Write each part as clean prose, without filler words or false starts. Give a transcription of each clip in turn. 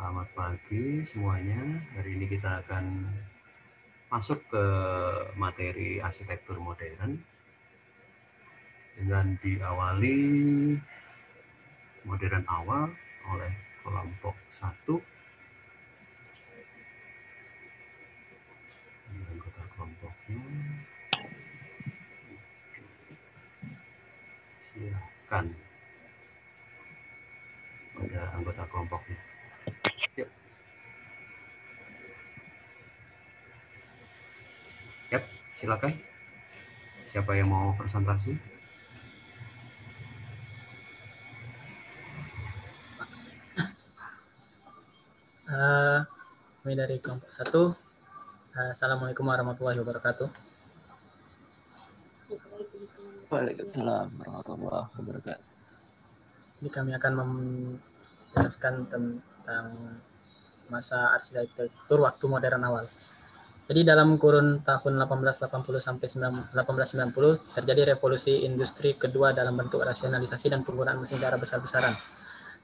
Selamat pagi semuanya. Hari ini kita akan masuk ke materi arsitektur modern dengan diawali modern awal oleh kelompok 1. Ini anggota kelompoknya. Silakan pada anggota kelompoknya. Yuk. Yap, silakan. Siapa yang mau presentasi? Kami dari kelompok 1. Assalamualaikum warahmatullahi wabarakatuh. Waalaikumsalam warahmatullahi wabarakatuh. Jadi kami akan menjelaskan tentang masa arsitektur waktu modern awal. Jadi dalam kurun tahun 1880 sampai 1890 terjadi revolusi industri kedua dalam bentuk rasionalisasi dan penggunaan mesin secara besar-besaran.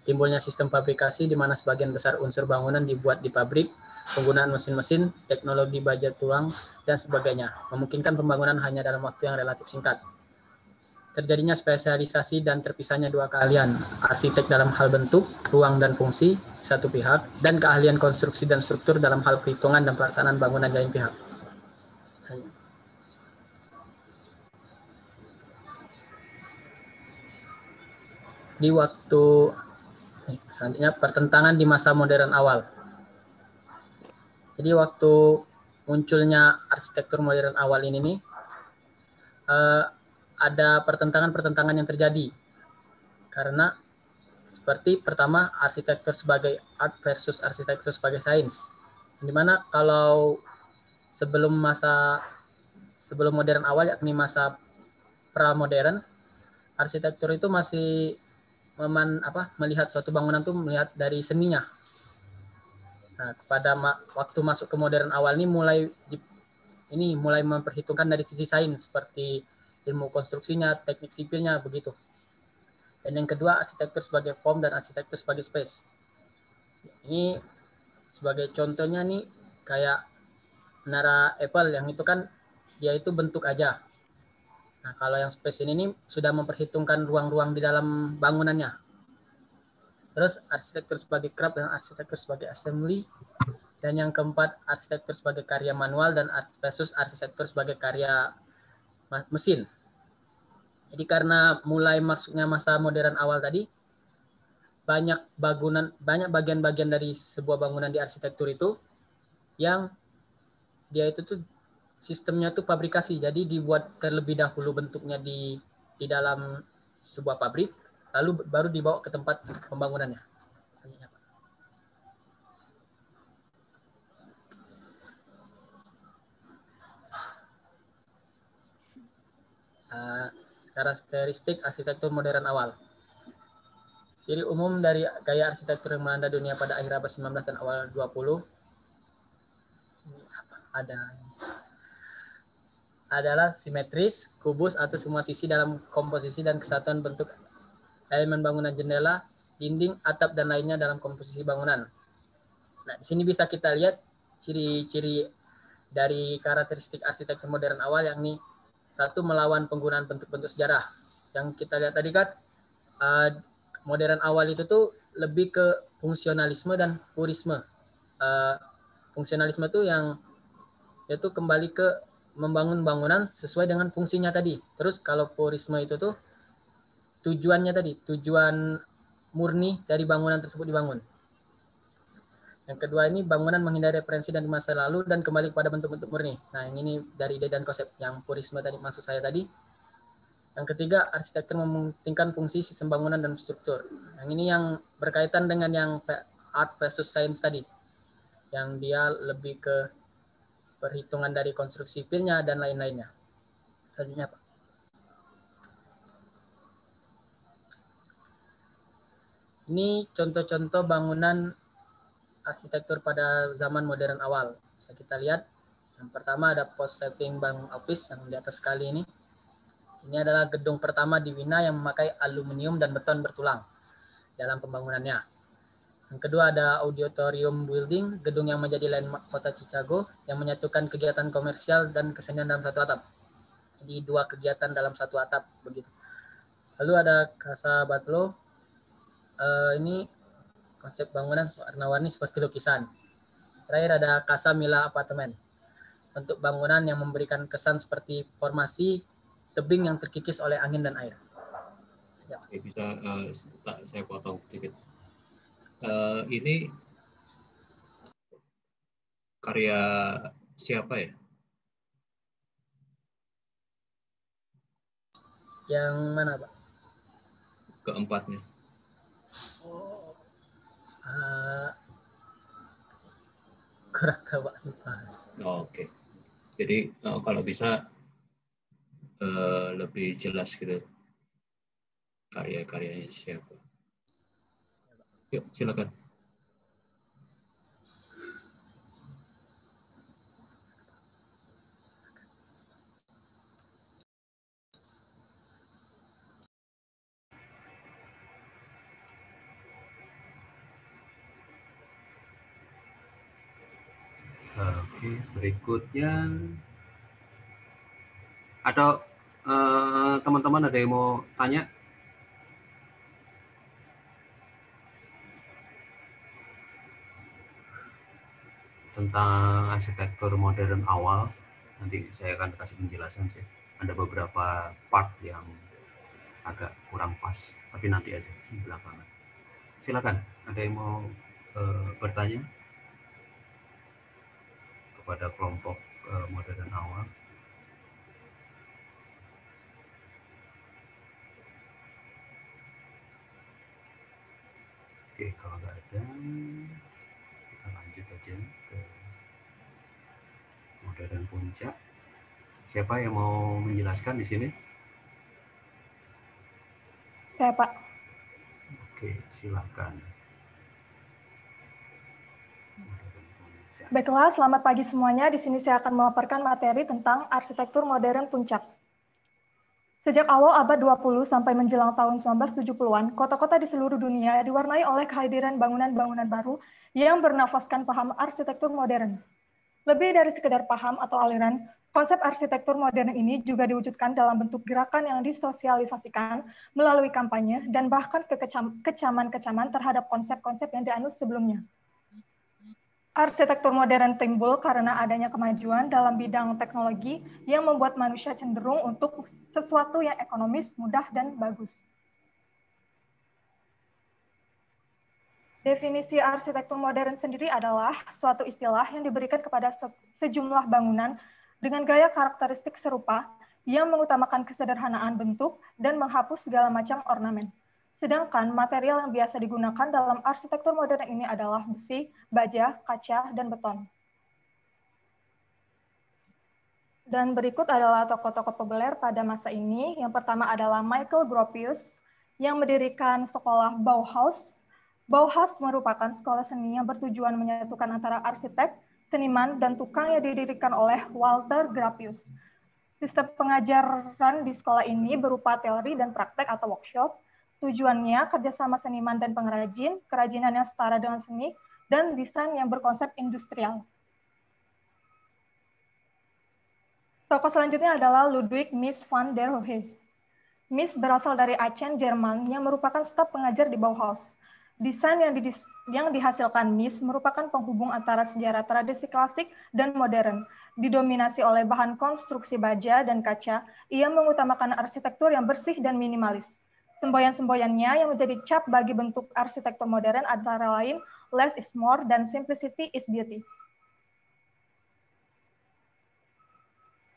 Timbulnya sistem fabrikasi di mana sebagian besar unsur bangunan dibuat di pabrik, penggunaan mesin-mesin, teknologi baja tuang, dan sebagainya, memungkinkan pembangunan hanya dalam waktu yang relatif singkat. Terjadinya spesialisasi dan terpisahnya dua keahlian, arsitek dalam hal bentuk, ruang, dan fungsi, satu pihak, dan keahlian konstruksi dan struktur dalam hal perhitungan dan pelaksanaan bangunan lain pihak. Di waktu selanjutnya, pertentangan di masa modern awal. Jadi waktu munculnya arsitektur modern awal ini nih, ada pertentangan-pertentangan yang terjadi. Karena seperti pertama, arsitektur sebagai art versus arsitektur sebagai sains. Dimana kalau sebelum modern awal, yakni masa pra-modern, arsitektur itu masih melihat suatu bangunan tuh melihat dari seninya. Nah, pada waktu masuk ke modern awal ini mulai memperhitungkan dari sisi sains seperti ilmu konstruksinya, teknik sipilnya, begitu. Dan yang kedua, arsitektur sebagai form dan arsitektur sebagai space. Ini sebagai contohnya nih, kayak menara Eiffel yang itu kan dia itu bentuk aja. Nah, kalau yang space ini nih sudah memperhitungkan ruang-ruang di dalam bangunannya. Terus arsitektur sebagai craft dan arsitektur sebagai assembly. Dan yang keempat, arsitektur sebagai karya manual dan versus arsitektur sebagai karya mesin. Jadi karena mulai masuknya masa modern awal tadi, banyak bagian-bagian dari sebuah bangunan di arsitektur itu yang dia itu tuh sistemnya tuh fabrikasi. Jadi dibuat terlebih dahulu bentuknya di dalam sebuah pabrik, lalu baru dibawa ke tempat pembangunannya. Karakteristik arsitektur modern awal. Ciri umum dari gaya arsitektur yang melanda dunia pada akhir abad 19 dan awal 20 adalah simetris, kubus atau semua sisi dalam komposisi dan kesatuan bentuk elemen bangunan, jendela, dinding, atap, dan lainnya dalam komposisi bangunan. Nah, di sini bisa kita lihat ciri-ciri dari karakteristik arsitektur modern awal, yakni satu, melawan penggunaan bentuk-bentuk sejarah. Yang kita lihat tadi kan, modern awal itu tuh lebih ke fungsionalisme dan purisme. Fungsionalisme itu yang yaitu kembali ke membangun bangunan sesuai dengan fungsinya tadi. Terus kalau purisme itu tuh tujuannya tadi, tujuan murni dari bangunan tersebut dibangun. Yang kedua ini bangunan menghindari referensi dan masa lalu dan kembali kepada bentuk-bentuk murni. Nah, yang ini dari ide dan konsep yang purisme tadi, maksud saya tadi. Yang ketiga, arsitektur mementingkan fungsi sistem bangunan dan struktur. Yang ini yang berkaitan dengan yang art versus science tadi. Yang dia lebih ke perhitungan dari konstruksi sipilnya dan lain-lainnya. Selanjutnya, Pak. Ini contoh-contoh bangunan arsitektur pada zaman modern awal. Bisa kita lihat. Yang pertama ada post saving bank office yang di atas sekali ini. Ini adalah gedung pertama di Wina yang memakai aluminium dan beton bertulang dalam pembangunannya. Yang kedua ada Auditorium Building, gedung yang menjadi landmark kota Chicago yang menyatukan kegiatan komersial dan kesenian dalam satu atap. Jadi 2 kegiatan dalam satu atap begitu. Lalu ada Casa Batlló, ini konsep bangunan warna-warni seperti lukisan. Terakhir ada Casa Mila Apartemen, bentuk bangunan yang memberikan kesan seperti formasi tebing yang terkikis oleh angin dan air. Ya. Bisa saya potong sedikit. Ini karya siapa ya? Yang mana, Pak? Keempatnya. Kurang tahu, Pak. Oke. Jadi kalau bisa lebih jelas gitu karya-karyanya siapa. Yuk, silakan. Oke, berikutnya ada teman-teman ada yang mau tanya? Tentang arsitektur modern awal, nanti saya akan kasih penjelasan sih. Ada beberapa part yang agak kurang pas, tapi nanti aja di belakangan. Silakan, ada yang mau bertanya kepada kelompok modern awal? Oke, kalau nggak ada, kita lanjut aja ke modern puncak. Siapa yang mau menjelaskan di sini? Saya, Pak. Oke, silakan. Baiklah, selamat pagi semuanya. Di sini saya akan memaparkan materi tentang arsitektur modern puncak. Sejak awal abad 20 sampai menjelang tahun 1970-an, kota-kota di seluruh dunia diwarnai oleh kehadiran bangunan-bangunan baru yang bernafaskan paham arsitektur modern. Lebih dari sekedar paham atau aliran, konsep arsitektur modern ini juga diwujudkan dalam bentuk gerakan yang disosialisasikan melalui kampanye dan bahkan kecaman-kecaman terhadap konsep-konsep yang dianut sebelumnya. Arsitektur modern timbul karena adanya kemajuan dalam bidang teknologi yang membuat manusia cenderung untuk sesuatu yang ekonomis, mudah, dan bagus. Definisi arsitektur modern sendiri adalah suatu istilah yang diberikan kepada sejumlah bangunan dengan gaya karakteristik serupa yang mengutamakan kesederhanaan bentuk dan menghapus segala macam ornamen. Sedangkan material yang biasa digunakan dalam arsitektur modern ini adalah besi, baja, kaca, dan beton. Dan berikut adalah tokoh-tokoh populer pada masa ini. Yang pertama adalah Michael Gropius yang mendirikan sekolah Bauhaus. Bauhaus merupakan sekolah seni yang bertujuan menyatukan antara arsitek, seniman, dan tukang yang didirikan oleh Walter Gropius. Sistem pengajaran di sekolah ini berupa teori dan praktek atau workshop. Tujuannya kerjasama seniman dan pengrajin, kerajinan yang setara dengan seni, dan desain yang berkonsep industrial. Tokoh selanjutnya adalah Ludwig Mies van der Rohe. Mies berasal dari Aachen, Jerman, yang merupakan staf pengajar di Bauhaus. Desain yang dihasilkan Mies merupakan penghubung antara sejarah tradisi klasik dan modern. Didominasi oleh bahan konstruksi baja dan kaca, ia mengutamakan arsitektur yang bersih dan minimalis. Semboyan-semboyannya yang menjadi cap bagi bentuk arsitektur modern antara lain less is more dan simplicity is beauty.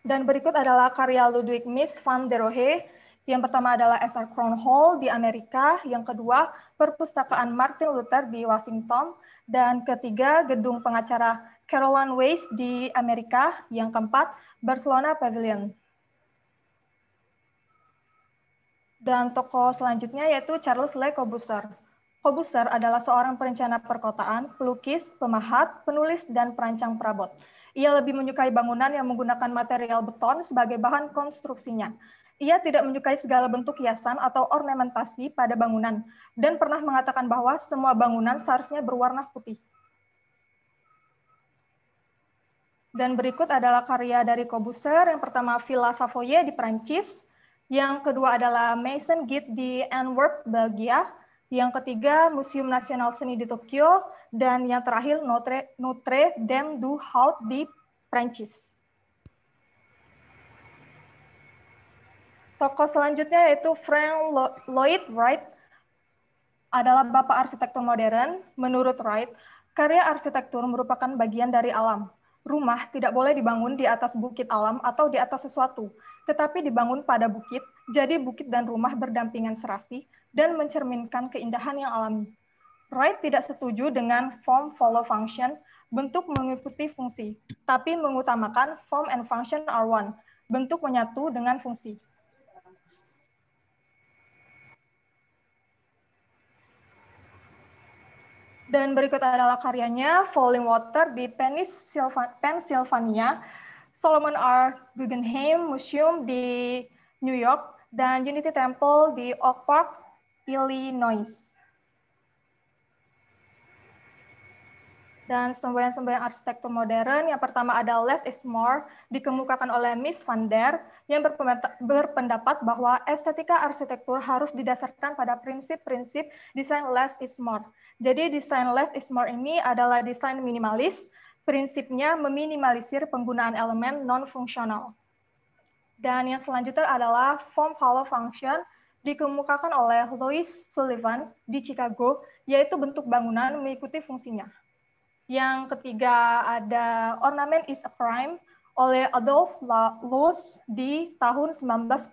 Dan berikut adalah karya Ludwig Mies van der Rohe. Yang pertama adalah SR Crown Hall di Amerika, yang kedua Perpustakaan Martin Luther di Washington, dan ketiga gedung pengacara Caroline Weiss di Amerika, yang keempat Barcelona Pavilion. Dan tokoh selanjutnya yaitu Charles Le Corbusier. Corbusier adalah seorang perencana perkotaan, pelukis, pemahat, penulis, dan perancang perabot. Ia lebih menyukai bangunan yang menggunakan material beton sebagai bahan konstruksinya. ia tidak menyukai segala bentuk hiasan atau ornamentasi pada bangunan, dan pernah mengatakan bahwa semua bangunan seharusnya berwarna putih. Dan berikut adalah karya dari Corbusier. Yang pertama Villa Savoye di Prancis, yang kedua adalah Maison Guild di Antwerp, Belgia, yang ketiga Museum Nasional Seni di Tokyo, dan yang terakhir Notre Dame du Haut di Prancis. Tokoh selanjutnya yaitu Frank Lloyd Wright, adalah bapak arsitektur modern. Menurut Wright, karya arsitektur merupakan bagian dari alam. Rumah tidak boleh dibangun di atas bukit alam atau di atas sesuatu, tetapi dibangun pada bukit, jadi bukit dan rumah berdampingan serasi dan mencerminkan keindahan yang alami. Wright tidak setuju dengan form follow function, bentuk mengikuti fungsi, tapi mengutamakan form and function are one, bentuk menyatu dengan fungsi. Dan berikut adalah karyanya Falling Water di Pennsylvania, Solomon R. Guggenheim Museum di New York, dan Unity Temple di Oak Park, Illinois. Dan semboyan-semboyan arsitektur modern, yang pertama ada Less is More, dikemukakan oleh Miss van der, yang berpendapat bahwa estetika arsitektur harus didasarkan pada prinsip-prinsip desain less is more. Jadi desain less is more ini adalah desain minimalis, prinsipnya meminimalisir penggunaan elemen non-fungsional. Dan yang selanjutnya adalah Form Follow Function, dikemukakan oleh Louis Sullivan di Chicago, yaitu bentuk bangunan mengikuti fungsinya. Yang ketiga ada Ornament is a Crime oleh Adolf Loos di tahun 1910.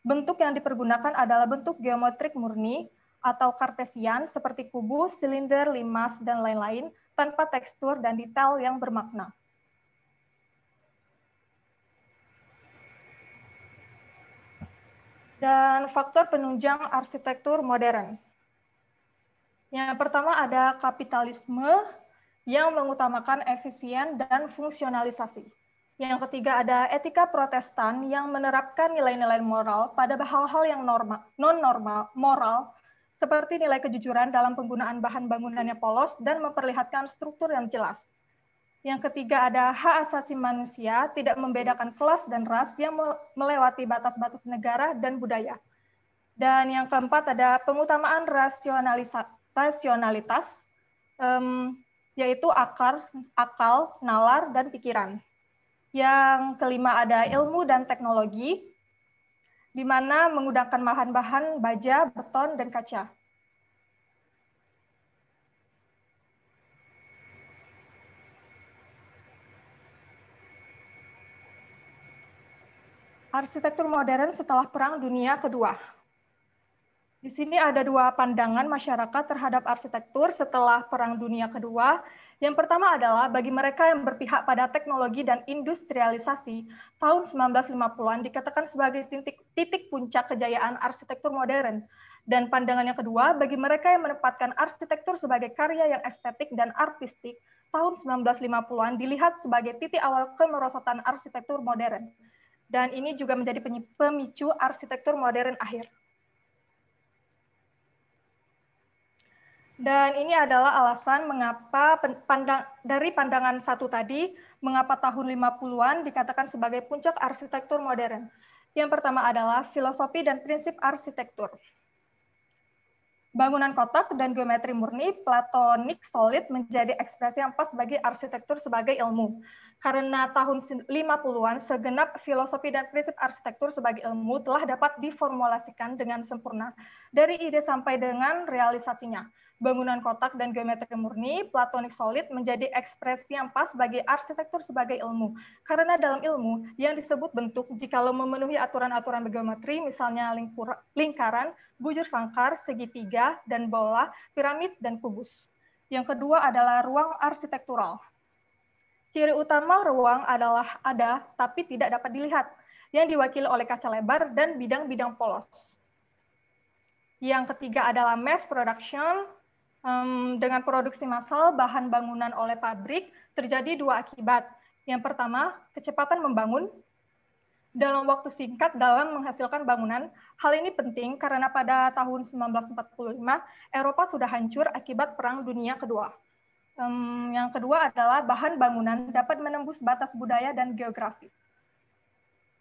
Bentuk yang dipergunakan adalah bentuk geometrik murni atau kartesian seperti kubus, silinder, limas, dan lain-lain tanpa tekstur dan detail yang bermakna. Dan faktor penunjang arsitektur modern. Yang pertama ada kapitalisme yang mengutamakan efisien dan fungsionalisasi. Yang ketiga ada etika Protestan yang menerapkan nilai-nilai moral pada hal-hal yang non-normal moral, seperti nilai kejujuran dalam penggunaan bahan bangunan yang polos dan memperlihatkan struktur yang jelas. Yang ketiga ada hak asasi manusia, tidak membedakan kelas dan ras yang melewati batas-batas negara dan budaya. Dan yang keempat ada pengutamaan rasionalitas, yaitu akal, nalar, dan pikiran. Yang kelima ada ilmu dan teknologi, di mana menggunakan bahan-bahan baja, beton, dan kaca. Arsitektur modern setelah Perang Dunia Kedua. Di sini ada dua pandangan masyarakat terhadap arsitektur setelah Perang Dunia Kedua. Yang pertama adalah bagi mereka yang berpihak pada teknologi dan industrialisasi, tahun 1950-an dikatakan sebagai titik puncak kejayaan arsitektur modern. Dan pandangan yang kedua, bagi mereka yang menempatkan arsitektur sebagai karya yang estetik dan artistik, tahun 1950-an dilihat sebagai titik awal kemerosotan arsitektur modern. Dan ini juga menjadi pemicu arsitektur modern akhir. Dan ini adalah alasan mengapa dari pandangan satu tadi, mengapa tahun 50-an dikatakan sebagai puncak arsitektur modern. Yang pertama adalah filosofi dan prinsip arsitektur. Bangunan kotak dan geometri murni, Platonic solid menjadi ekspresi yang pas bagi arsitektur sebagai ilmu. Karena tahun 50-an, segenap filosofi dan prinsip arsitektur sebagai ilmu telah dapat diformulasikan dengan sempurna dari ide sampai dengan realisasinya. Bangunan kotak dan geometri murni, Platonic solid menjadi ekspresi yang pas bagi arsitektur sebagai ilmu. Karena dalam ilmu yang disebut bentuk, jikalau memenuhi aturan-aturan geometri, misalnya lingkaran, bujur sangkar, segitiga, dan bola, piramid, dan kubus. Yang kedua adalah ruang arsitektural. Ciri utama ruang adalah ada, tapi tidak dapat dilihat, yang diwakili oleh kaca lebar dan bidang-bidang polos. Yang ketiga adalah mass production. Dengan produksi massal bahan bangunan oleh pabrik, terjadi dua akibat. Yang pertama, kecepatan membangun. dalam waktu singkat dalam menghasilkan bangunan. Hal ini penting karena pada tahun 1945 Eropa sudah hancur akibat Perang Dunia Kedua. Yang kedua adalah bahan bangunan dapat menembus batas budaya dan geografis.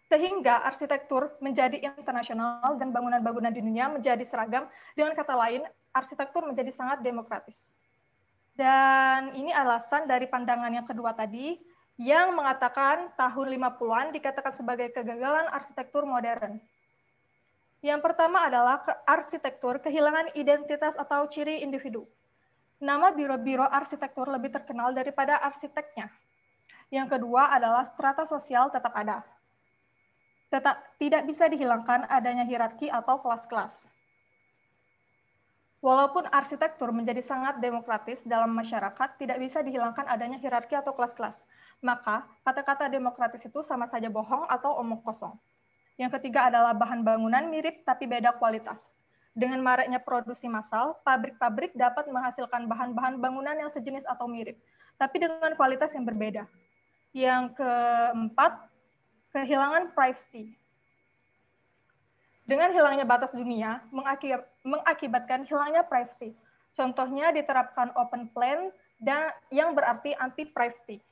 Sehingga arsitektur menjadi internasional dan bangunan-bangunan di dunia menjadi seragam. Dengan kata lain, arsitektur menjadi sangat demokratis. Dan ini alasan dari pandangan yang kedua tadi, yang mengatakan tahun 50-an dikatakan sebagai kegagalan arsitektur modern. Yang pertama adalah arsitektur kehilangan identitas atau ciri individu. Nama biro-biro arsitektur lebih terkenal daripada arsiteknya. Yang kedua adalah strata sosial tetap ada. Tidak bisa dihilangkan adanya hierarki atau kelas-kelas. Walaupun arsitektur menjadi sangat demokratis dalam masyarakat, tidak bisa dihilangkan adanya hierarki atau kelas-kelas. Maka, kata-kata demokratis itu sama saja bohong atau omong kosong. Yang ketiga adalah bahan bangunan mirip tapi beda kualitas. Dengan maraknya produksi massal, pabrik-pabrik dapat menghasilkan bahan-bahan bangunan yang sejenis atau mirip, tapi dengan kualitas yang berbeda. Yang keempat, kehilangan privacy. Dengan hilangnya batas dunia, mengakibatkan hilangnya privacy. Contohnya diterapkan open plan dan yang berarti anti-privacy.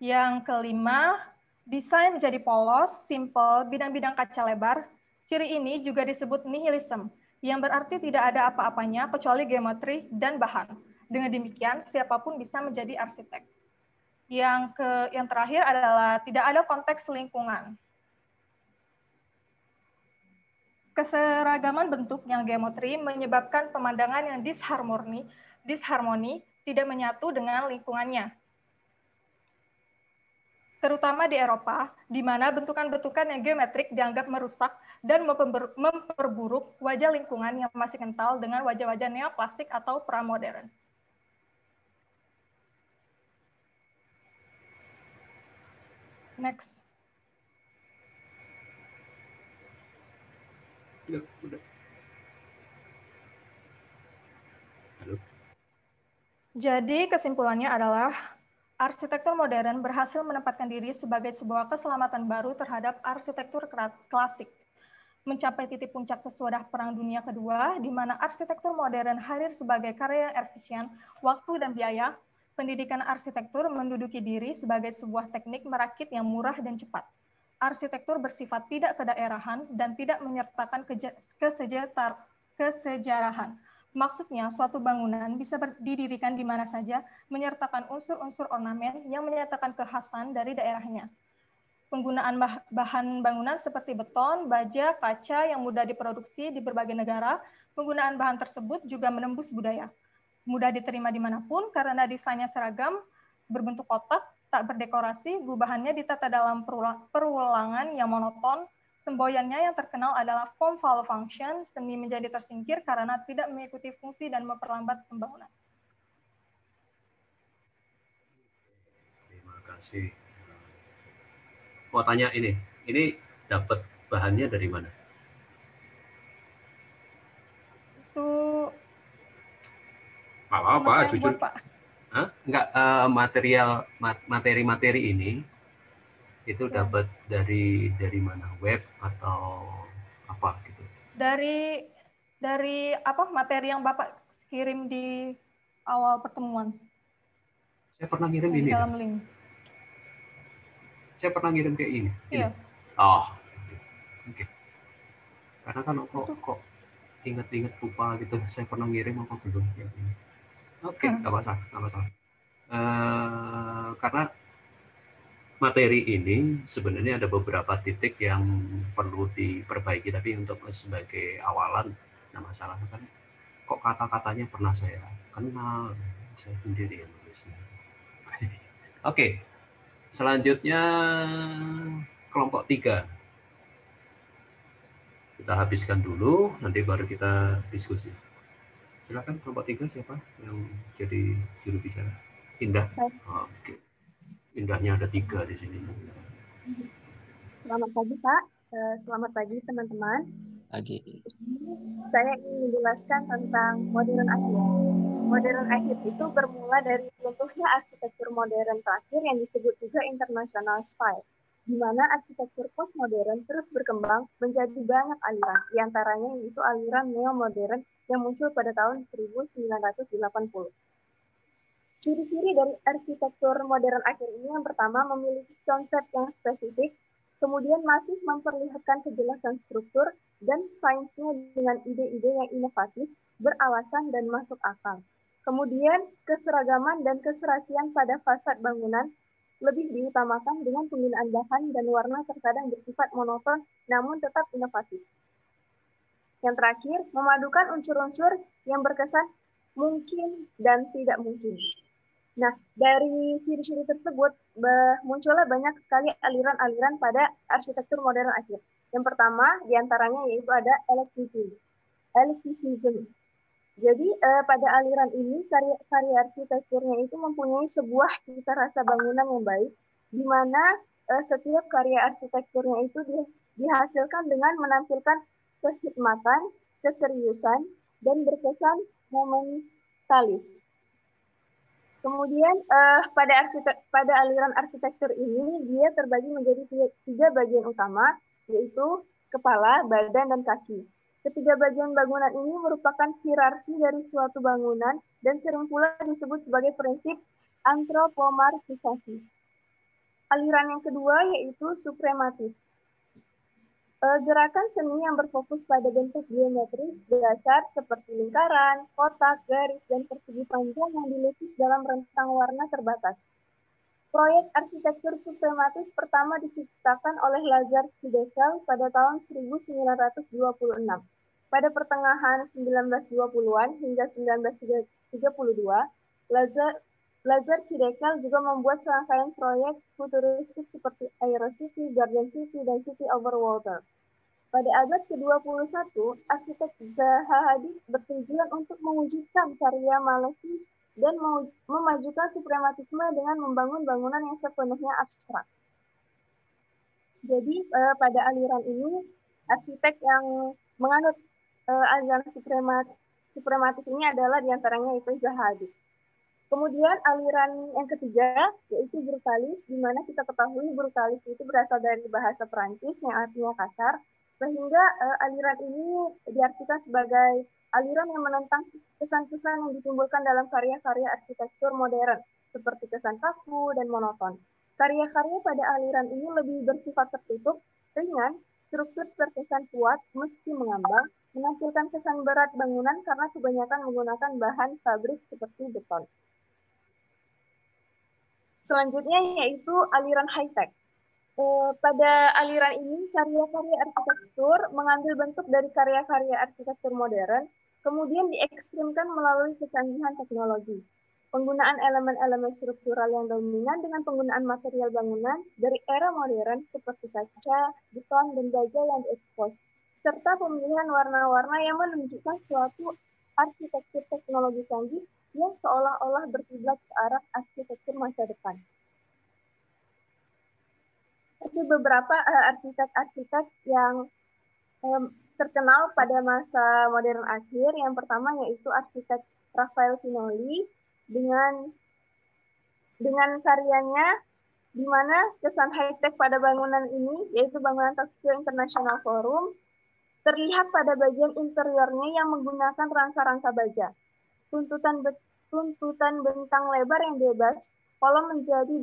Yang kelima, desain menjadi polos, simple, bidang-bidang kaca lebar. Ciri ini juga disebut nihilism, yang berarti tidak ada apa-apanya kecuali geometri dan bahan. Dengan demikian, siapapun bisa menjadi arsitek. Yang terakhir adalah tidak ada konteks lingkungan. Keseragaman bentuk yang geometri menyebabkan pemandangan yang disharmoni tidak menyatu dengan lingkungannya. Terutama di Eropa, di mana bentukan-bentukan yang geometrik dianggap merusak dan memperburuk wajah lingkungan yang masih kental dengan wajah-wajah neoklasik atau pramodern. Next. Ya, udah. Halo. Jadi kesimpulannya adalah arsitektur modern berhasil menempatkan diri sebagai sebuah keselamatan baru terhadap arsitektur klasik. Mencapai titik puncak sesudah Perang Dunia Kedua, di mana arsitektur modern hadir sebagai karya yang efisien, waktu dan biaya. Pendidikan arsitektur menduduki diri sebagai sebuah teknik merakit yang murah dan cepat. Arsitektur bersifat tidak kedaerahan dan tidak menyertakan kesejarahan. Maksudnya, suatu bangunan bisa didirikan di mana saja, menyertakan unsur-unsur ornamen yang menyatakan kekhasan dari daerahnya. Penggunaan bahan bangunan seperti beton, baja, kaca yang mudah diproduksi di berbagai negara, penggunaan bahan tersebut juga menembus budaya. Mudah diterima dimanapun karena desainnya seragam, berbentuk kotak, tak berdekorasi, bahannya ditata dalam perulangan yang monoton. Semboyannya yang terkenal adalah form follow function, seni menjadi tersingkir karena tidak mengikuti fungsi dan memperlambat pembangunan. Terima kasih. Mau tanya ini dapat bahannya dari mana? Itu Apa? Jujur. buat, Pak. Hah? Enggak, materi-materi ini itu dapat dari mana? Web atau apa gitu? Dari apa materi yang Bapak kirim di awal pertemuan. Saya pernah ngirim ini. Dalam link. Saya pernah ngirim kayak ini. Iya. Oh, oke. Karena kan kok ingat-ingat lupa gitu. Saya pernah ngirim apa belum? Oke, nggak masalah. Karena materi ini sebenarnya ada beberapa titik yang perlu diperbaiki, tapi untuk sebagai awalan, nah masalah kan kok kata-katanya pernah saya kenal, saya sendiri yang nulisnya. Oke, selanjutnya kelompok 3. Kita habiskan dulu, nanti baru kita diskusi. Silakan kelompok 3 siapa yang jadi juru bicara? Indah. Oh, oke. Indahnya ada 3 di sini. Selamat pagi, Pak. Selamat pagi, teman-teman. Pagi. Saya ingin menjelaskan tentang modern akhir. Modern akhir itu bermula dari runtuhnya arsitektur modern terakhir yang disebut juga international style. di mana arsitektur postmodern terus berkembang menjadi banyak aliran, diantaranya yaitu aliran neo-modern yang muncul pada tahun 1980. Ciri-ciri dari arsitektur modern akhir ini yang pertama memiliki konsep yang spesifik, kemudian masih memperlihatkan kejelasan struktur dan sainsnya dengan ide-ide yang inovatif, beralasan dan masuk akal. Kemudian keseragaman dan keserasian pada fasad bangunan lebih diutamakan dengan penggunaan bahan dan warna terkadang bersifat monoton namun tetap inovatif. Yang terakhir, memadukan unsur-unsur yang berkesan mungkin dan tidak mungkin. Nah, dari ciri-ciri tersebut muncullah banyak sekali aliran-aliran pada arsitektur modern akhir. Yang pertama diantaranya yaitu ada eclecticism. Jadi pada aliran ini karya arsitekturnya itu mempunyai sebuah cita rasa bangunan yang baik, di mana setiap karya arsitekturnya itu dihasilkan dengan menampilkan kehikmatan, keseriusan, dan berkesan momentalis. Kemudian pada aliran arsitektur ini dia terbagi menjadi tiga bagian utama, yaitu kepala, badan, dan kaki. Ketiga bagian bangunan ini merupakan hierarki dari suatu bangunan dan sering pula disebut sebagai prinsip antropomorfisasi. Aliran yang kedua yaitu suprematis. Gerakan seni yang berfokus pada bentuk geometris dasar seperti lingkaran, kotak, garis, dan persegi panjang yang dilukis dalam rentang warna terbatas. Proyek arsitektur suprematis pertama diciptakan oleh Lazar Kiedekel pada tahun 1926. Pada pertengahan 1920-an hingga 1932, Lazar Kiedekel juga membuat serangkaian proyek futuristik seperti Aerocity, Garden City, dan City Over Water. Pada abad ke-21, arsitek Zaha Hadid bertujuan untuk mewujudkan karya Maleki dan memajukan suprematisme dengan membangun bangunan yang sepenuhnya abstrak. Jadi pada aliran ini, arsitek yang menganut aliran suprematis ini adalah diantaranya itu Zaha Hadid. Kemudian aliran yang ketiga yaitu brutalis, di mana kita ketahui brutalis itu berasal dari bahasa Perancis yang artinya kasar, sehingga aliran ini diartikan sebagai aliran yang menentang kesan-kesan yang ditimbulkan dalam karya-karya arsitektur modern, seperti kesan kaku dan monoton. Karya-karya pada aliran ini lebih bersifat tertutup, ringan, struktur terkesan kuat meski mengambang, menampilkan kesan berat bangunan karena kebanyakan menggunakan bahan fabrik seperti beton. Selanjutnya yaitu aliran high-tech. Pada aliran ini, karya-karya arsitektur mengambil bentuk dari karya-karya arsitektur modern, kemudian diekstrimkan melalui kecanggihan teknologi. Penggunaan elemen-elemen struktural yang dominan dengan penggunaan material bangunan dari era modern seperti kaca, beton, dan baja yang diekspos, serta pemilihan warna-warna yang menunjukkan suatu arsitektur teknologi canggih yang seolah-olah berkiblat ke arah arsitektur masa depan. Ada beberapa arsitek-arsitek yang terkenal pada masa modern akhir. Yang pertama yaitu arsitek Rafael Pinoli dengan karyanya di mana kesan high-tech pada bangunan ini, yaitu bangunan Tokyo International Forum, terlihat pada bagian interiornya yang menggunakan rangka-rangka baja. Tuntutan bentang lebar yang bebas, kolom menjadi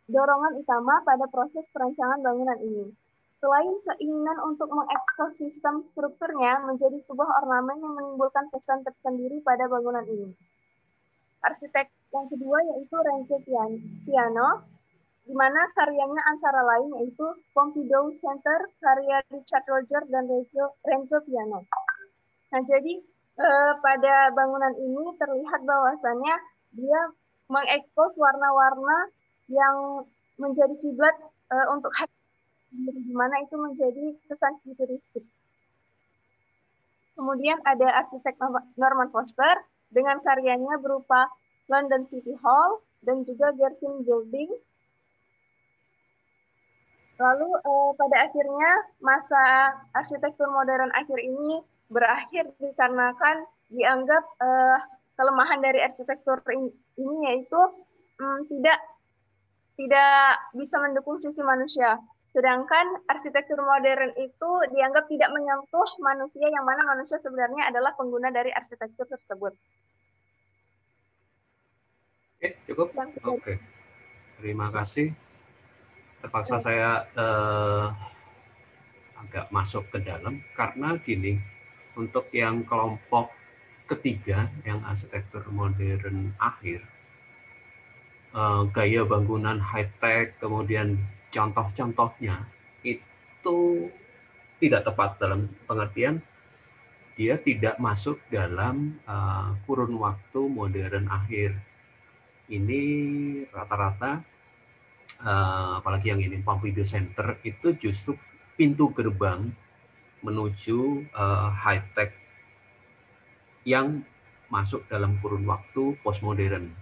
dorongan utama pada proses perancangan bangunan ini. Selain keinginan untuk mengekspos sistem strukturnya menjadi sebuah ornamen yang menimbulkan kesan tersendiri pada bangunan ini. Arsitek yang kedua yaitu Renzo Piano, di mana karyanya antara lain yaitu Pompidou Center, karya Richard Rogers dan Renzo Piano. Nah, jadi pada bangunan ini terlihat bahwasannya dia mengekspos warna-warna yang menjadi kiblat untuk di mana itu menjadi kesan futuristik. Kemudian ada arsitek Norman Foster dengan karyanya berupa London City Hall dan juga Gherkin Building. Lalu pada akhirnya masa arsitektur modern akhir ini berakhir dikarenakan dianggap kelemahan dari arsitektur ini yaitu tidak tidak bisa mendukung sisi manusia. Sedangkan arsitektur modern itu dianggap tidak menyentuh manusia, yang mana manusia sebenarnya adalah pengguna dari arsitektur tersebut. Oke, cukup? Oke, terima kasih. Terpaksa saya agak masuk ke dalam, karena gini, untuk yang kelompok ketiga, yang arsitektur modern akhir, gaya bangunan high-tech, kemudian contoh-contohnya, itu tidak tepat dalam pengertian dia tidak masuk dalam kurun waktu modern akhir. Ini rata-rata, apalagi yang ini Pompidou Center, itu justru pintu gerbang menuju high-tech yang masuk dalam kurun waktu postmodern.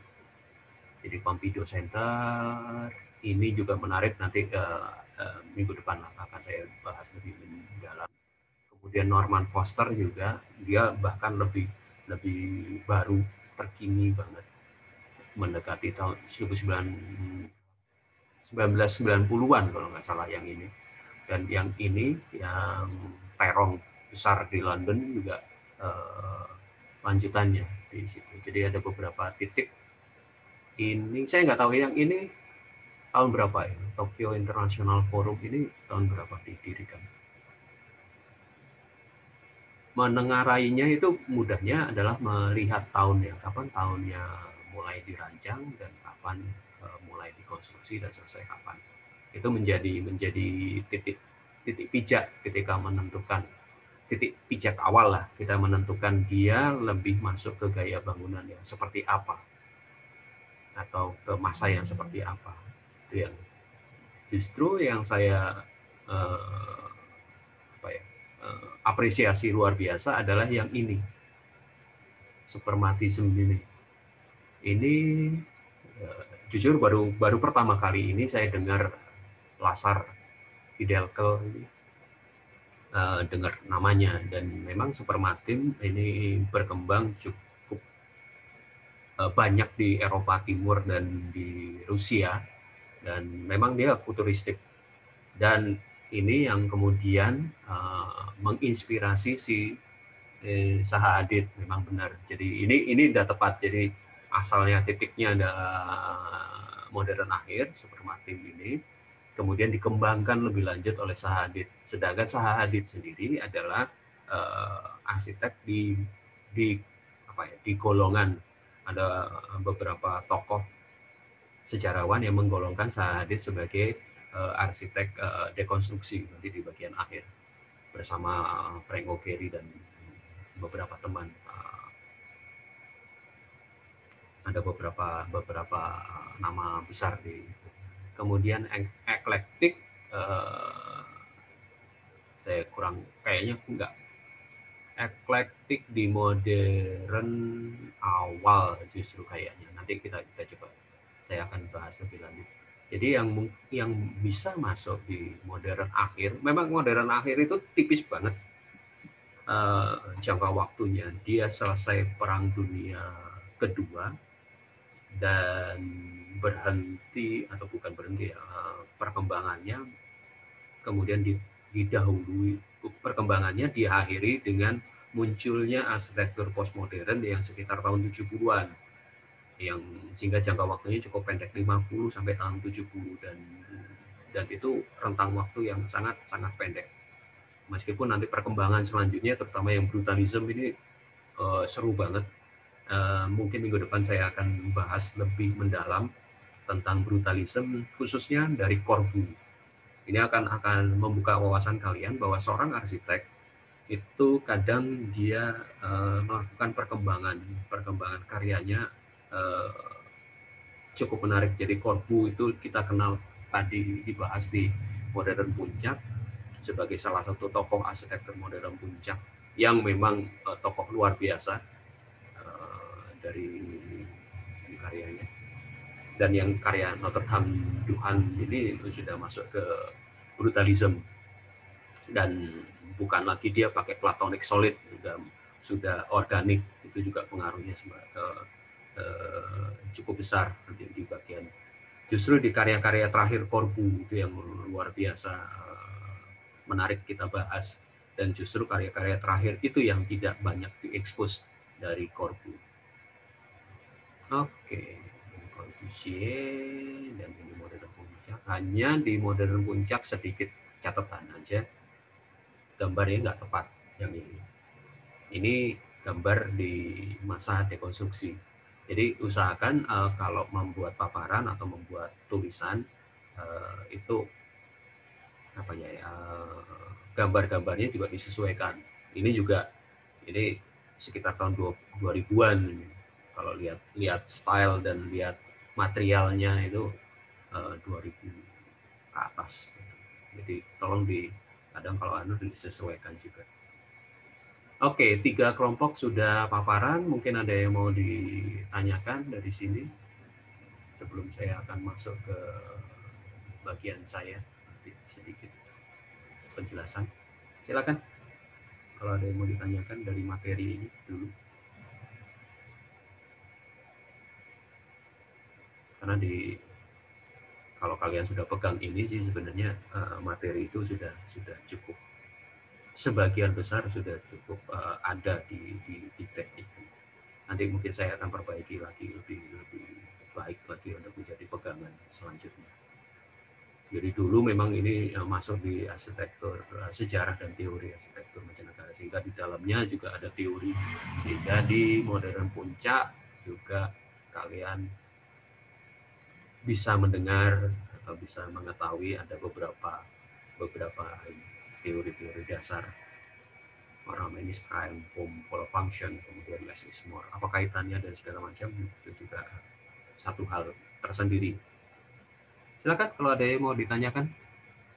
Jadi Pompidou Center ini juga menarik, nanti minggu depan akan saya bahas lebih mendalam. Kemudian Norman Foster juga, dia bahkan lebih baru, terkini banget, mendekati tahun 1990-an kalau nggak salah yang ini. Dan yang ini, yang terong besar di London juga lanjutannya di situ. Jadi ada beberapa titik. Ini saya nggak tahu yang ini tahun berapa ya. Tokyo International Forum ini tahun berapa didirikan. Menengarainya itu mudahnya adalah melihat tahunnya, kapan tahunnya mulai dirancang dan kapan mulai dikonstruksi dan selesai kapan. Itu menjadi titik pijak ketika menentukan, titik pijak awal lah, kita menentukan dia lebih masuk ke gaya bangunan yang seperti apa atau ke masa yang seperti apa. Itu yang justru yang saya apresiasi luar biasa adalah yang ini, Supermatism ini. Ini jujur baru pertama kali ini saya dengar Lazar Fidelkel ini, dengar namanya, dan memang Supermatism ini berkembang cukup banyak di Eropa Timur dan di Rusia, dan memang dia futuristik. Dan ini yang kemudian menginspirasi si Zaha Hadid, memang benar. Jadi ini udah tepat. Jadi asalnya titiknya ada modern akhir, Supermatism ini, kemudian dikembangkan lebih lanjut oleh Zaha Hadid. Sedangkan Zaha Hadid sendiri adalah arsitek di golongan, ada beberapa tokoh sejarawan yang menggolongkan Zaha Hadid sebagai arsitek dekonstruksi nanti di bagian akhir bersama Frank O'Gary dan beberapa teman. Ada beberapa nama besar di itu. Kemudian eklektik, saya kurang, kayaknya enggak. Eklektik di modern awal justru kayaknya. Nanti kita coba, saya akan bahas lebih lanjut. Jadi yang bisa masuk di modern akhir, memang modern akhir itu tipis banget jangka waktunya. Dia selesai Perang Dunia Kedua dan berhenti, atau bukan berhenti, perkembangannya kemudian didahului, perkembangannya diakhiri dengan munculnya arsitektur postmodern yang sekitar tahun 70-an. Yang sehingga jangka waktunya cukup pendek, 50 sampai tahun 70, dan itu rentang waktu yang sangat pendek. Meskipun nanti perkembangan selanjutnya, terutama yang brutalisme ini seru banget. Mungkin minggu depan saya akan bahas lebih mendalam tentang brutalisme, khususnya dari Corbu. Ini akan membuka wawasan kalian bahwa seorang arsitek itu kadang dia melakukan perkembangan karyanya cukup menarik. Jadi Corbu itu kita kenal, tadi dibahas di Modern Puncak sebagai salah satu tokoh arsitektur modern Puncak yang memang tokoh luar biasa dari karyanya. Dan yang karya Notre Dame Duhan ini sudah masuk ke brutalisme, dan bukan lagi dia pakai platonic solid, sudah organik. Itu juga pengaruhnya cukup besar nanti di bagian Justru di karya-karya terakhir Corbu itu yang luar biasa menarik kita bahas, dan justru karya-karya terakhir itu yang tidak banyak diekspos dari Corbu. Oke, Corbusier dan ini modern puncak. Hanya di modern puncak sedikit catatan aja, gambarnya nggak tepat yang ini. Ini gambar di masa dekonstruksi. Jadi usahakan kalau membuat paparan atau membuat tulisan itu apa ya, gambar-gambarnya juga disesuaikan. Ini juga ini sekitar tahun 2000-an ini. Kalau lihat style dan lihat materialnya itu 2000 ke atas. Jadi tolong kadang kalau disesuaikan juga. Oke, 3 kelompok sudah paparan. Mungkin ada yang mau ditanyakan dari sini sebelum saya akan masuk ke bagian saya nanti sedikit penjelasan. Silakan kalau ada yang mau ditanyakan dari materi ini dulu. Karena kalau kalian sudah pegang ini sih sebenarnya materi itu sudah cukup, sebagian besar sudah cukup ada di teknik. Nanti mungkin saya akan perbaiki lagi lebih baik lagi untuk menjadi pegangan selanjutnya. Jadi dulu memang ini masuk di arsitektur sejarah dan teori arsitektur mancanegara, sehingga di dalamnya juga ada teori, sehingga di modern puncak juga kalian bisa mendengar atau bisa mengetahui ada beberapa teori-teori dasar. Orang ini crime, form, follow function, kemudian less is more. Apa kaitannya dan segala macam, itu juga satu hal tersendiri. Silakan kalau ada yang mau ditanyakan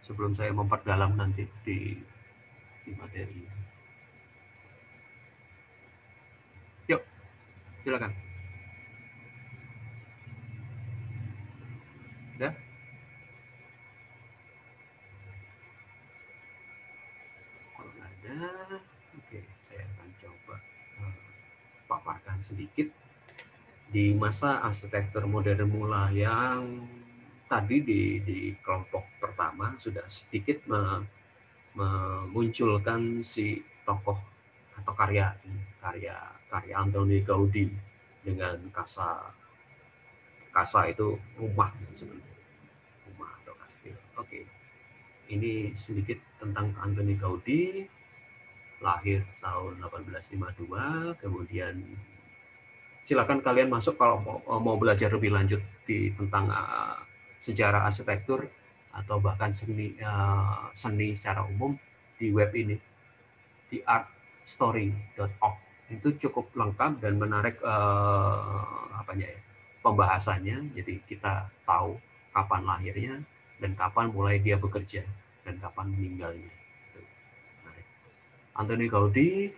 sebelum saya memperdalam nanti di materi. Yuk, silakan. Udah? Kalau ada, oke, saya akan coba paparkan sedikit di masa arsitektur modern mula yang tadi di kelompok pertama sudah sedikit memunculkan si tokoh atau karya Antoni Gaudi dengan Casa itu rumah sebenarnya, rumah atau kastil. Oke. Ini sedikit tentang Antoni Gaudi, lahir tahun 1852, kemudian silakan kalian masuk kalau mau belajar lebih lanjut tentang sejarah arsitektur atau bahkan seni secara umum di web ini, di artstory.org. Itu cukup lengkap dan menarik pembahasannya. Jadi kita tahu kapan lahirnya dan kapan mulai dia bekerja dan kapan meninggalnya. Antoni Gaudi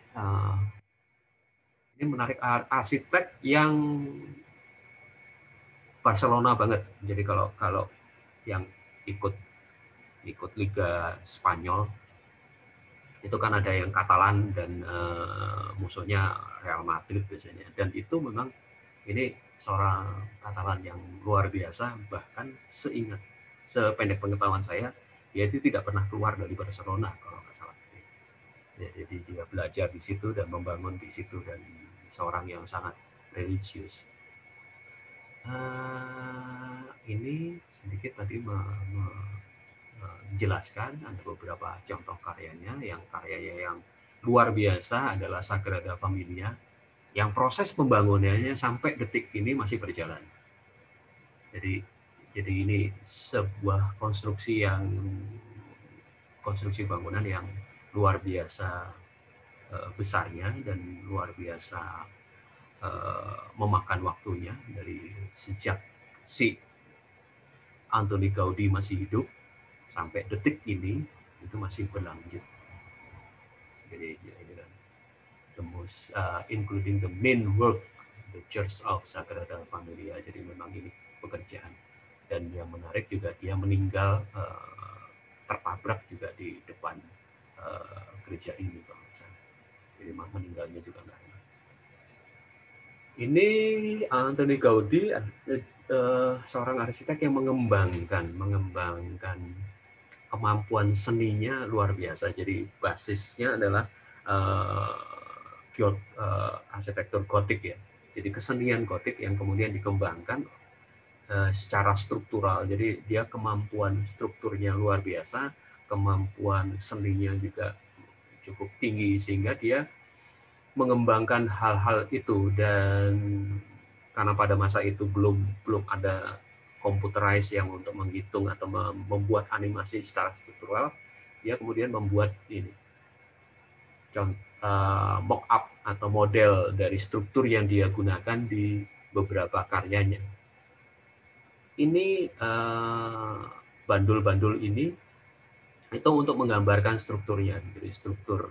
ini menarik, arsitek yang Barcelona banget. Jadi kalau yang ikut Liga Spanyol itu kan ada yang Katalan dan musuhnya Real Madrid biasanya. Dan itu memang ini seorang Katalan yang luar biasa, bahkan sependek pengetahuan saya, dia itu tidak pernah keluar dari Barcelona kalau nggak salah. Jadi dia belajar di situ dan membangun di situ, dan seorang yang sangat religius. Ini sedikit tadi menjelaskan ada beberapa contoh karyanya. Yang karyanya yang luar biasa adalah Sagrada Familia, yang proses pembangunannya sampai detik ini masih berjalan. Jadi ini sebuah konstruksi bangunan yang luar biasa besarnya dan luar biasa memakan waktunya, dari sejak si Antoni Gaudi masih hidup sampai detik ini itu masih berlanjut. Jadi the most including the main work, the Church of Sagrada Familia. Jadi memang ini pekerjaan, dan yang menarik juga dia meninggal tertabrak juga di depan gereja ini, Bang. Jadi meninggalnya juga enggak. Ini Antoni Gaudi seorang arsitek yang mengembangkan kemampuan seninya luar biasa. Jadi basisnya adalah arsitektur gotik ya. Jadi kesenian gotik yang kemudian dikembangkan secara struktural. Jadi dia kemampuan strukturnya luar biasa, kemampuan seninya juga cukup tinggi sehingga dia mengembangkan hal-hal itu. Dan karena pada masa itu belum ada computerized yang untuk menghitung atau membuat animasi secara struktural, dia kemudian membuat ini mock up atau model dari struktur yang dia gunakan di beberapa karyanya. Ini bandul-bandul ini itu untuk menggambarkan strukturnya. Jadi struktur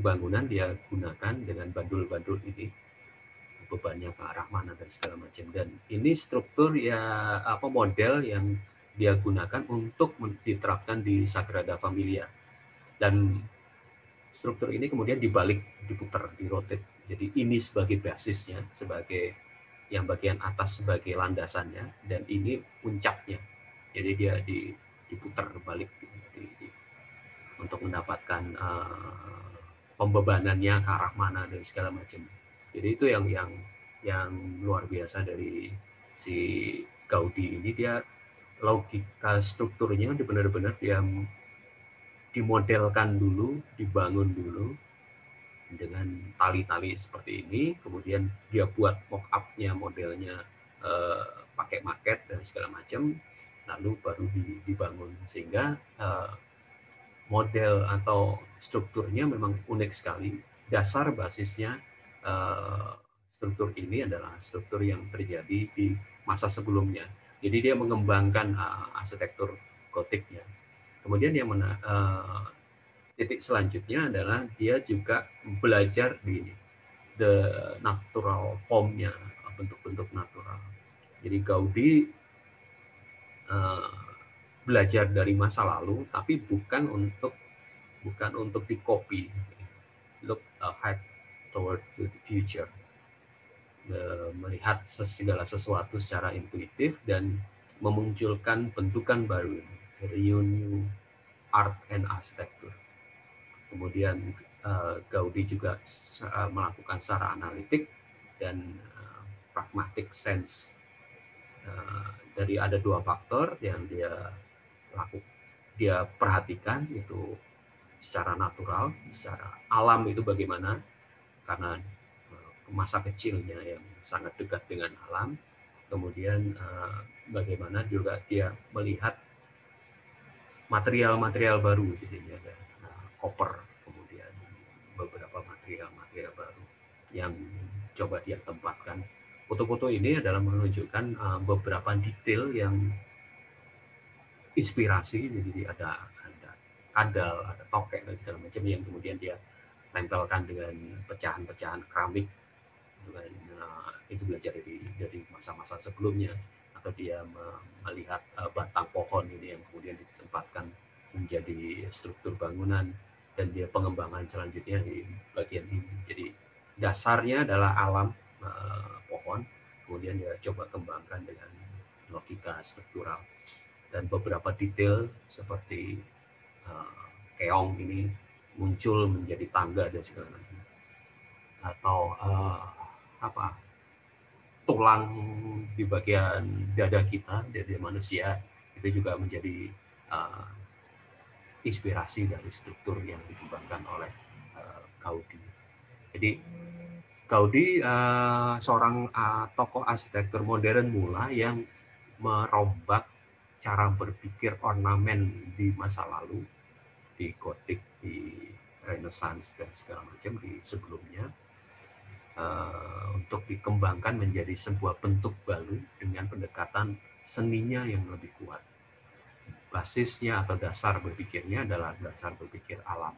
bangunan dia gunakan dengan bandul-bandul ini, bebannya ke arah mana dan segala macam. Dan ini struktur ya model yang dia gunakan untuk diterapkan di Sagrada Familia. Dan struktur ini kemudian diputar, dirotate. Jadi ini sebagai basisnya, sebagai yang bagian atas sebagai landasannya, dan ini puncaknya. Jadi dia diputar balik untuk mendapatkan pembebanannya ke arah mana dan segala macam. Jadi itu yang luar biasa dari si Gaudi ini. Dia logika strukturnya benar-benar dia dimodelkan dulu, dibangun dulu dengan tali-tali seperti ini, kemudian dia buat mock-up-nya, modelnya pakai maket dan segala macam, lalu baru dibangun. Sehingga model atau strukturnya memang unik sekali. Dasar basisnya struktur ini adalah struktur yang terjadi di masa sebelumnya. Jadi dia mengembangkan arsitektur gotiknya. Kemudian yang titik selanjutnya adalah dia juga belajar di the natural form-nya, bentuk-bentuk natural. Jadi Gaudi belajar dari masa lalu, tapi bukan untuk di-copy. Look ahead toward the future. Melihat segala sesuatu secara intuitif dan memunculkan bentukan baru, new art and architecture. Kemudian Gaudi juga melakukan secara analitik dan pragmatic sense. Dari ada dua faktor yang dia perhatikan, itu secara natural, secara alam itu bagaimana, karena masa kecilnya yang sangat dekat dengan alam. Kemudian bagaimana juga dia melihat material-material baru, jadi ada koper, kemudian beberapa material baru yang coba dia tempatkan. Foto-foto ini adalah menunjukkan beberapa detail yang inspirasi. Jadi ada kadal, ada tokek dan segala macam yang kemudian dia tempelkan dengan pecahan-pecahan keramik. Itu belajar dari masa-masa sebelumnya. Atau dia melihat batang pohon ini yang kemudian ditempatkan menjadi struktur bangunan, dan dia pengembangan selanjutnya di bagian ini. Jadi dasarnya adalah alam, pohon, kemudian dia coba kembangkan dengan logika struktural. Dan beberapa detail seperti keong ini muncul menjadi tangga dan segala macam. Atau tulang di bagian dada kita, dada manusia, itu juga menjadi inspirasi dari struktur yang dikembangkan oleh Gaudi. Jadi Gaudi seorang tokoh arsitektur modern mula yang merombak cara berpikir ornamen di masa lalu, di gotik, di Renaissance dan segala macam di sebelumnya, untuk dikembangkan menjadi sebuah bentuk baru dengan pendekatan seninya yang lebih kuat. Basisnya atau dasar berpikirnya adalah dasar berpikir alam.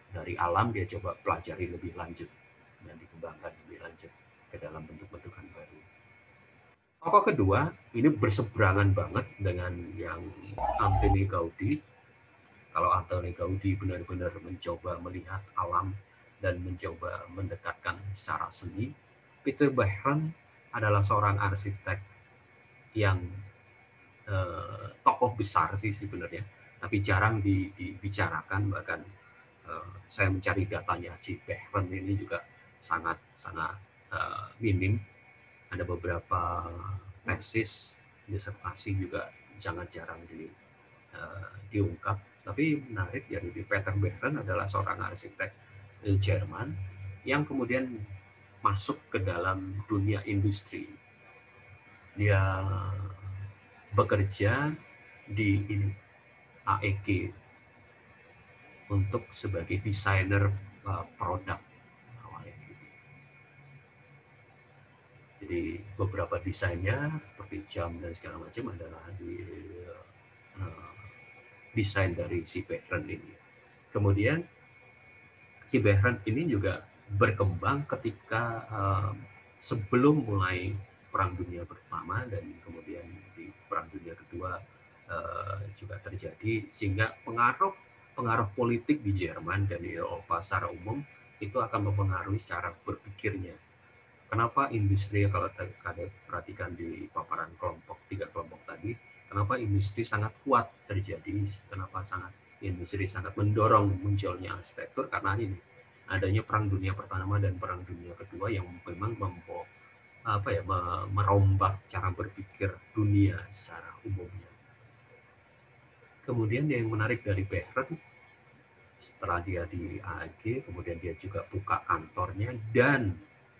Dari alam dia coba pelajari lebih lanjut dan dikembangkan lebih lanjut ke dalam bentuk-bentukan baru. Tokoh kedua ini berseberangan banget dengan yang Antoni Gaudi. Kalau Antoni Gaudi benar-benar mencoba melihat alam dan mencoba mendekatkan secara seni, Peter Beighran adalah seorang arsitek yang tokoh besar sih sebenarnya, tapi jarang dibicarakan. Bahkan saya mencari datanya si Behren ini juga sangat minim. Ada beberapa tesis disertasi juga sangat jarang diungkap. Tapi menarik, jadi Peter Behren adalah seorang arsitek Jerman yang kemudian masuk ke dalam dunia industri. Dia bekerja di AEG untuk sebagai desainer produk awalnya. Jadi beberapa desainnya seperti jam dan segala macam adalah desain dari si Behren ini. Kemudian si Behren ini juga berkembang ketika sebelum mulai Perang Dunia Pertama, dan kemudian di Perang Dunia Kedua juga terjadi, sehingga pengaruh politik di Jerman dan di Eropa secara umum itu akan mempengaruhi cara berpikirnya. Kenapa industri, kalau kalian perhatikan di paparan tiga kelompok tadi, kenapa industri sangat kuat terjadi, kenapa industri sangat mendorong munculnya arsitektur, karena ini adanya Perang Dunia Pertama dan Perang Dunia Kedua yang memang merombak cara berpikir dunia secara umumnya. Kemudian yang menarik dari Behren, setelah dia di AEG, kemudian dia juga buka kantornya, dan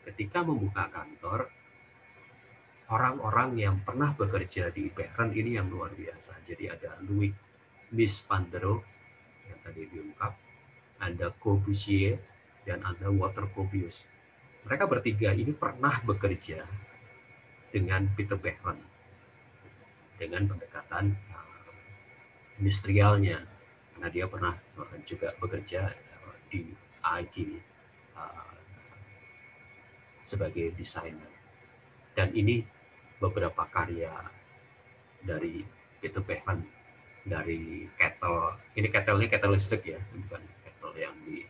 ketika membuka kantor, orang-orang yang pernah bekerja di Behren ini yang luar biasa. Jadi ada Louis Mies van der Rohe yang tadi diungkap, ada Corbusier, dan ada Walter Gropius. Mereka bertiga ini pernah bekerja dengan Peter Behren dengan pendekatan industrialnya, karena dia pernah juga bekerja di AEG sebagai desainer. Dan ini beberapa karya dari Peter Behren, dari kettle. Ini kettlenya kettle listrik ya, bukan kettle yang di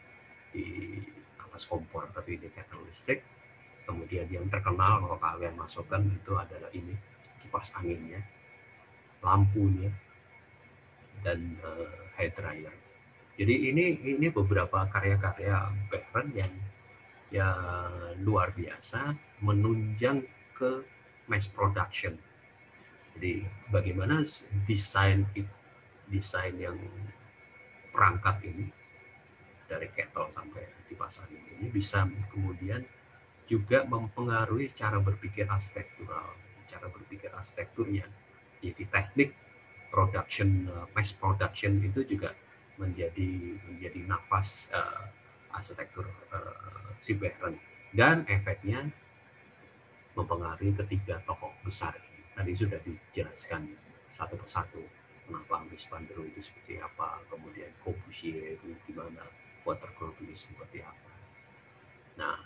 atas kompor, tapi ini kettle listrik. Kemudian yang terkenal kalau kalian masukkan itu adalah ini kipas anginnya, lampunya, dan hair dryer. Jadi ini beberapa karya-karya Behren yang luar biasa, menunjang ke mass production. Jadi bagaimana desain yang perangkat ini dari kettle sampai kipas angin ini bisa kemudian juga mempengaruhi cara berpikir arsitekturnya. Jadi teknik production, mass production itu juga menjadi nafas arsitektur si Behren, dan efeknya mempengaruhi ketiga tokoh besar. Tadi sudah dijelaskan satu persatu kenapa Mies van der Rohe itu seperti apa, kemudian Corbusier itu gimana, Walter Gropius seperti apa. Nah,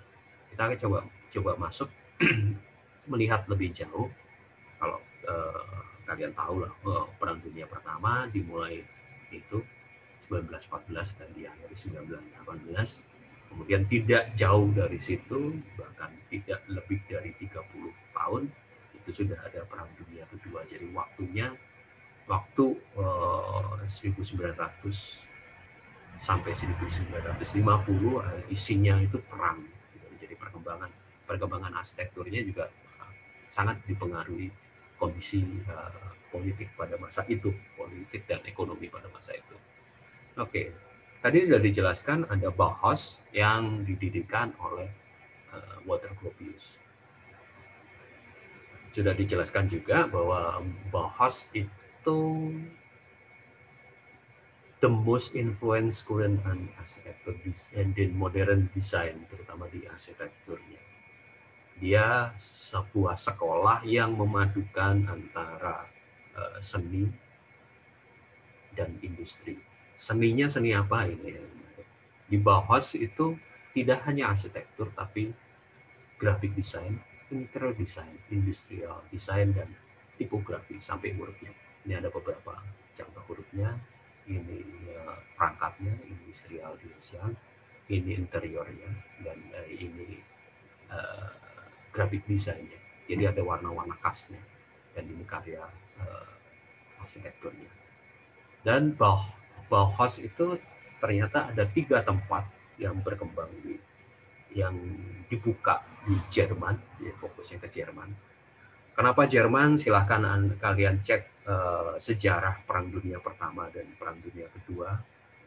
kita coba masuk melihat lebih jauh. Kalau kalian tahu lah, Perang Dunia Pertama dimulai itu 1914 dan diakhiri 1918. Kemudian tidak jauh dari situ, bahkan tidak lebih dari 30 tahun, itu sudah ada Perang Dunia Kedua. Jadi waktu 1900 sampai 1950 isinya itu perang. Jadi perkembangan arsitekturnya juga sangat dipengaruhi kondisi politik pada masa itu, politik dan ekonomi pada masa itu. Oke, tadi sudah dijelaskan ada Bauhaus yang didirikan oleh Walter Gropius. Sudah dijelaskan juga bahwa Bauhaus itu the most influenced current architecture and in modern design, terutama di arsitekturnya. Dia sebuah sekolah yang memadukan antara seni dan industri. Seninya seni apa ini? Di Bauhaus itu tidak hanya arsitektur, tapi graphic design, interior design, industrial design, dan tipografi sampai hurufnya. Ini ada beberapa contoh hurufnya. Ini perangkatnya, industrial design, ini interiornya, dan ini graphic design-nya. Jadi ada warna-warna khasnya. dan ini karya arsitekturnya. Dan Bauhaus itu ternyata ada 3 tempat yang berkembang yang dibuka di Jerman, ya fokusnya ke Jerman. Kenapa Jerman? Silahkan kalian cek sejarah Perang Dunia Pertama dan Perang Dunia Kedua,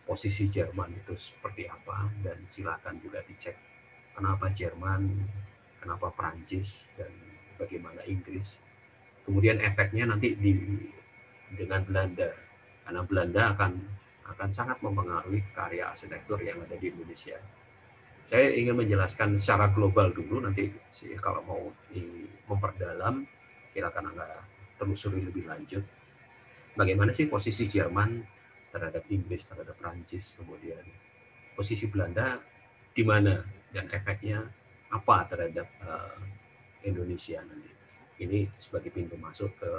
posisi Jerman itu seperti apa, dan silahkan juga dicek kenapa Jerman, kenapa Prancis, dan bagaimana Inggris. Kemudian efeknya nanti dengan Belanda, karena Belanda akan sangat mempengaruhi karya arsitektur yang ada di Indonesia. Saya ingin menjelaskan secara global dulu, nanti kalau mau memperdalam, silakan Anda telusuri lebih lanjut. Bagaimana sih posisi Jerman terhadap Inggris, terhadap Prancis, kemudian posisi Belanda di mana, dan efeknya apa terhadap Indonesia nanti. Ini sebagai pintu masuk ke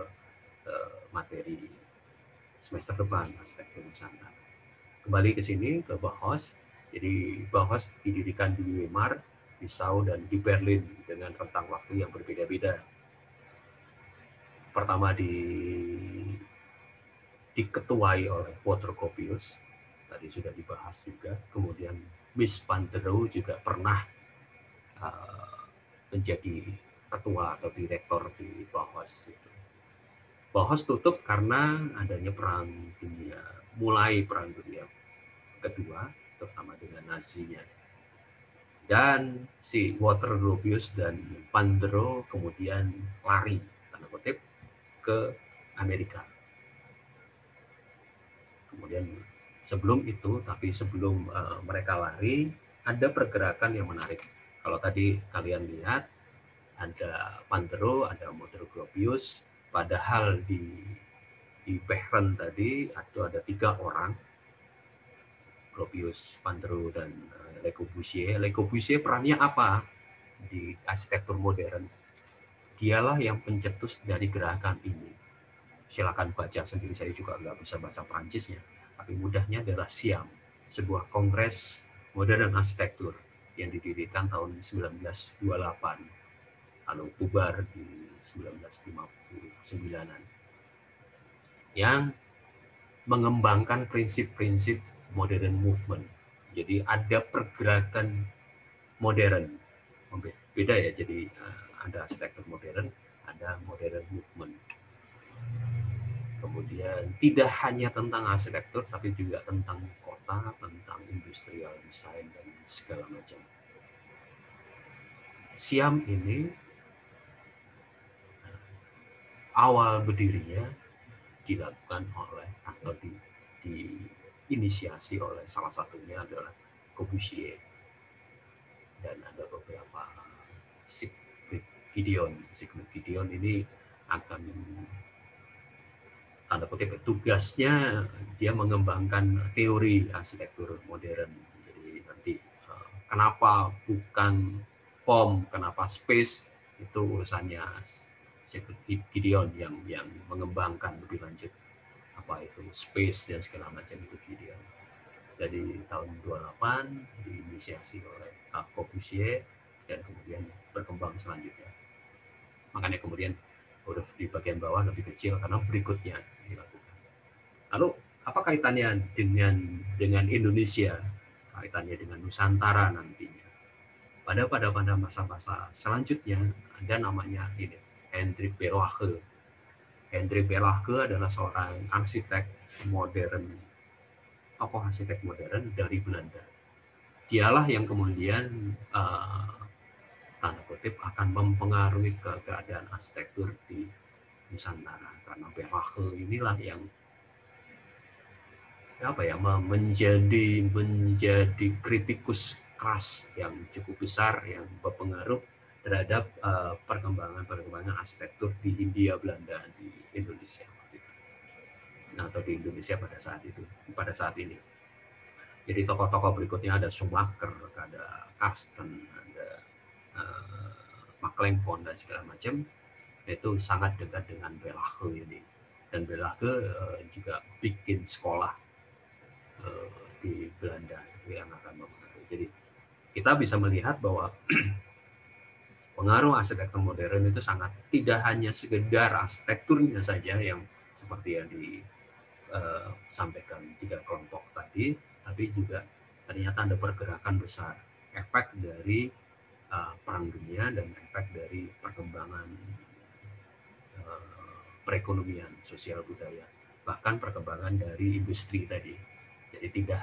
materi semester depan, arsitektur Nusantara. Kembali ke sini, ke Bauhaus. Jadi Bauhaus didirikan di Weimar, di Sau, dan di Berlin dengan rentang waktu yang berbeda-beda. Pertama diketuai oleh Walter Gropius, tadi sudah dibahas juga. Kemudian Mies van der Rohe juga pernah menjadi ketua atau direktur di Bauhaus. Bauhaus tutup karena adanya mulai Perang Dunia Kedua, terutama dengan Nazinya. Dan si Walter Gropius dan van der Rohe kemudian lari, tanda kutip, ke Amerika. Kemudian sebelum mereka lari, ada pergerakan yang menarik. Kalau tadi kalian lihat, ada van der Rohe, ada Walter Gropius, padahal di Beren tadi ada 3 orang, Gropius, van der Rohe, dan Le Corbusier. Le Corbusier perannya apa di arsitektur modern? Dialah yang pencetus dari gerakan ini. Silakan baca sendiri, saya juga nggak bisa bahasa Prancisnya. Tapi mudahnya adalah SIAM, sebuah kongres modern arsitektur yang didirikan tahun 1928, lalu bubar di 1959-an, yang mengembangkan prinsip-prinsip modern movement. Jadi ada pergerakan modern, beda ya. Jadi ada arsitektur modern, ada modern movement. Kemudian tidak hanya tentang arsitektur, tapi juga tentang kota, tentang industrial design, dan segala macam. SIAM ini awal berdirinya dilakukan oleh atau diinisiasi oleh salah satunya adalah Corbusier, dan ada beberapa Siegfried Giedion ini akan, tanda kutip, tugasnya dia mengembangkan teori arsitektur modern. Jadi nanti kenapa bukan form, kenapa space, itu urusannya Giedion yang mengembangkan lebih lanjut apa itu space dan segala macam, itu Giedion. Jadi tahun 28 diinisiasi oleh Corbusier dan kemudian berkembang selanjutnya. Makanya kemudian huruf di bagian bawah lebih kecil karena berikutnya dilakukan. Lalu apa kaitannya dengan Indonesia? Kaitannya dengan Nusantara nantinya. Pada masa-masa selanjutnya ada namanya ini, Hendrik Berlage. Hendrik Berlage adalah seorang arsitek modern, tokoh arsitek modern dari Belanda. Dialah yang kemudian tanda kutip akan mempengaruhi keadaan arsitektur di Nusantara, karena Berlage inilah yang menjadi kritikus keras yang cukup besar yang berpengaruh terhadap perkembangan arsitektur di Hindia Belanda di Indonesia, atau di Indonesia pada saat ini. Jadi tokoh-tokoh berikutnya ada Schumacher, ada Karsten, ada McLempon, dan segala macam, itu sangat dekat dengan Berlage ini. Dan Berlage juga bikin sekolah di Belanda yang akan mempengaruhi. Jadi kita bisa melihat bahwa pengaruh arsitektur modern itu sangat tidak hanya sekedar arsitekturnya saja yang seperti yang disampaikan 3 kelompok tadi, tapi juga ternyata ada pergerakan besar, efek dari Perang Dunia dan efek dari perkembangan perekonomian, sosial budaya, bahkan perkembangan dari industri tadi. Jadi tidak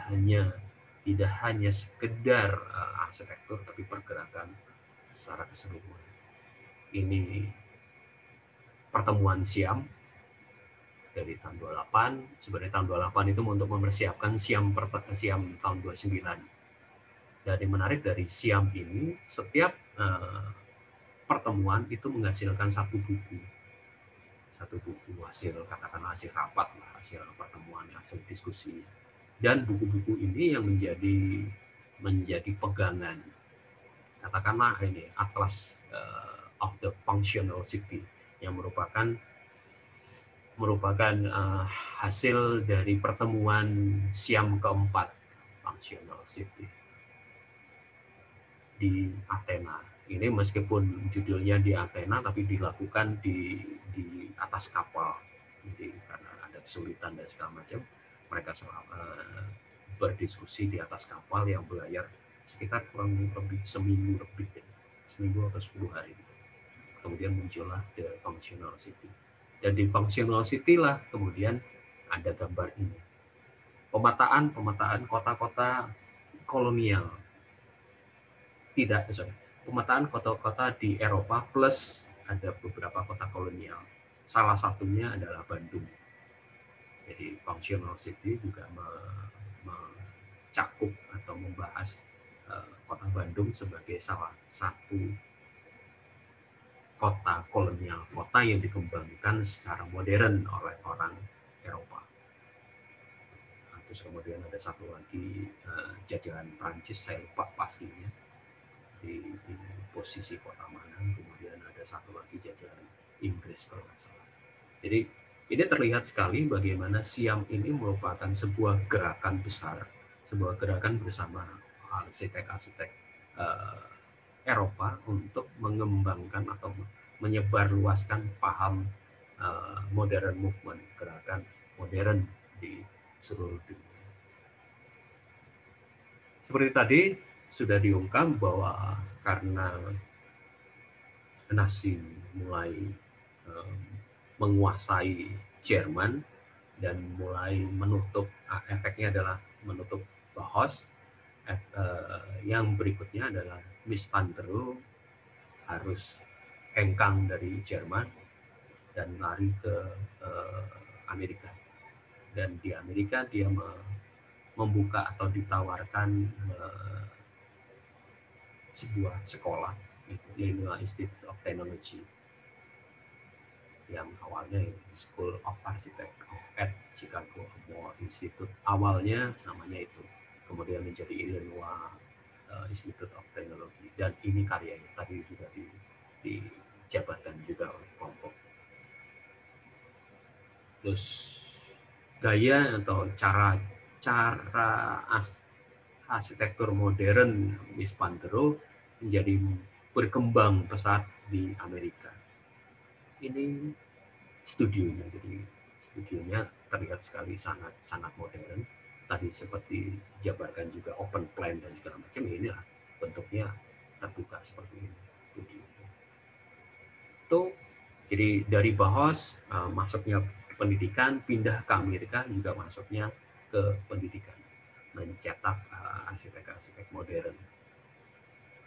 hanya sekedar arsitektur, tapi pergerakan secara keseluruhan. Ini pertemuan Siam dari tahun 28. Sebenarnya tahun 28 itu untuk mempersiapkan Siam tahun 29. Dan yang menarik dari Siam ini, setiap pertemuan itu menghasilkan satu buku hasil, katakanlah hasil rapat, hasil pertemuan, hasil diskusi. Dan buku-buku ini yang menjadi pegangan, katakanlah ini Atlas of the Functional City, yang merupakan hasil dari pertemuan Siam keempat, Functional City, di Athena. Ini meskipun judulnya di Athena, tapi dilakukan di atas kapal. Jadi karena ada kesulitan dan segala macam, mereka berdiskusi di atas kapal yang berlayar sekitar kurang lebih seminggu atau 10 hari. Kemudian muncullah The Functional City. Dan di Functional City lah kemudian ada gambar ini. Pemetaan kota-kota kolonial. Pemetaan kota-kota di Eropa plus ada beberapa kota kolonial. Salah satunya adalah Bandung. Jadi Functional City juga mencakup atau membahas kota Bandung sebagai salah satu kota kolonial, kota yang dikembangkan secara modern oleh orang Eropa. Terus kemudian ada satu lagi jajahan Prancis, saya lupa pastinya di posisi kota mana. Kemudian ada satu lagi jajahan Inggris kalau nggak salah. Jadi ini terlihat sekali bagaimana Siam ini merupakan sebuah gerakan besar, sebuah gerakan bersama arsitek-arsitek Eropa untuk mengembangkan atau menyebarluaskan paham modern movement, gerakan modern di seluruh dunia. Seperti tadi sudah diungkap bahwa karena Nazi mulai menguasai Jerman dan mulai menutup, efeknya adalah menutup Bauhaus, yang berikutnya adalah Mies van der Rohe harus hengkang dari Jerman dan lari ke Amerika. Dan di Amerika dia membuka atau ditawarkan sebuah sekolah, yaitu Institute of Technology, yang awalnya School of Architecture at Chicago Moore Institute. Awalnya namanya itu, kemudian menjadi Illinois Institute of Technology, dan ini karyanya tadi juga dijabarkan juga oleh kelompok. Terus gaya atau cara arsitektur modern Mies van der Rohe menjadi berkembang pesat di Amerika. Ini studionya, jadi studionya terlihat sekali sangat modern. Tadi seperti dijabarkan juga open plan dan segala macam, inilah bentuknya terbuka seperti ini studionya. Itu jadi dari Bauhaus masuknya pendidikan, pindah ke Amerika juga masuknya ke pendidikan, mencetak arsitek-arsitek modern.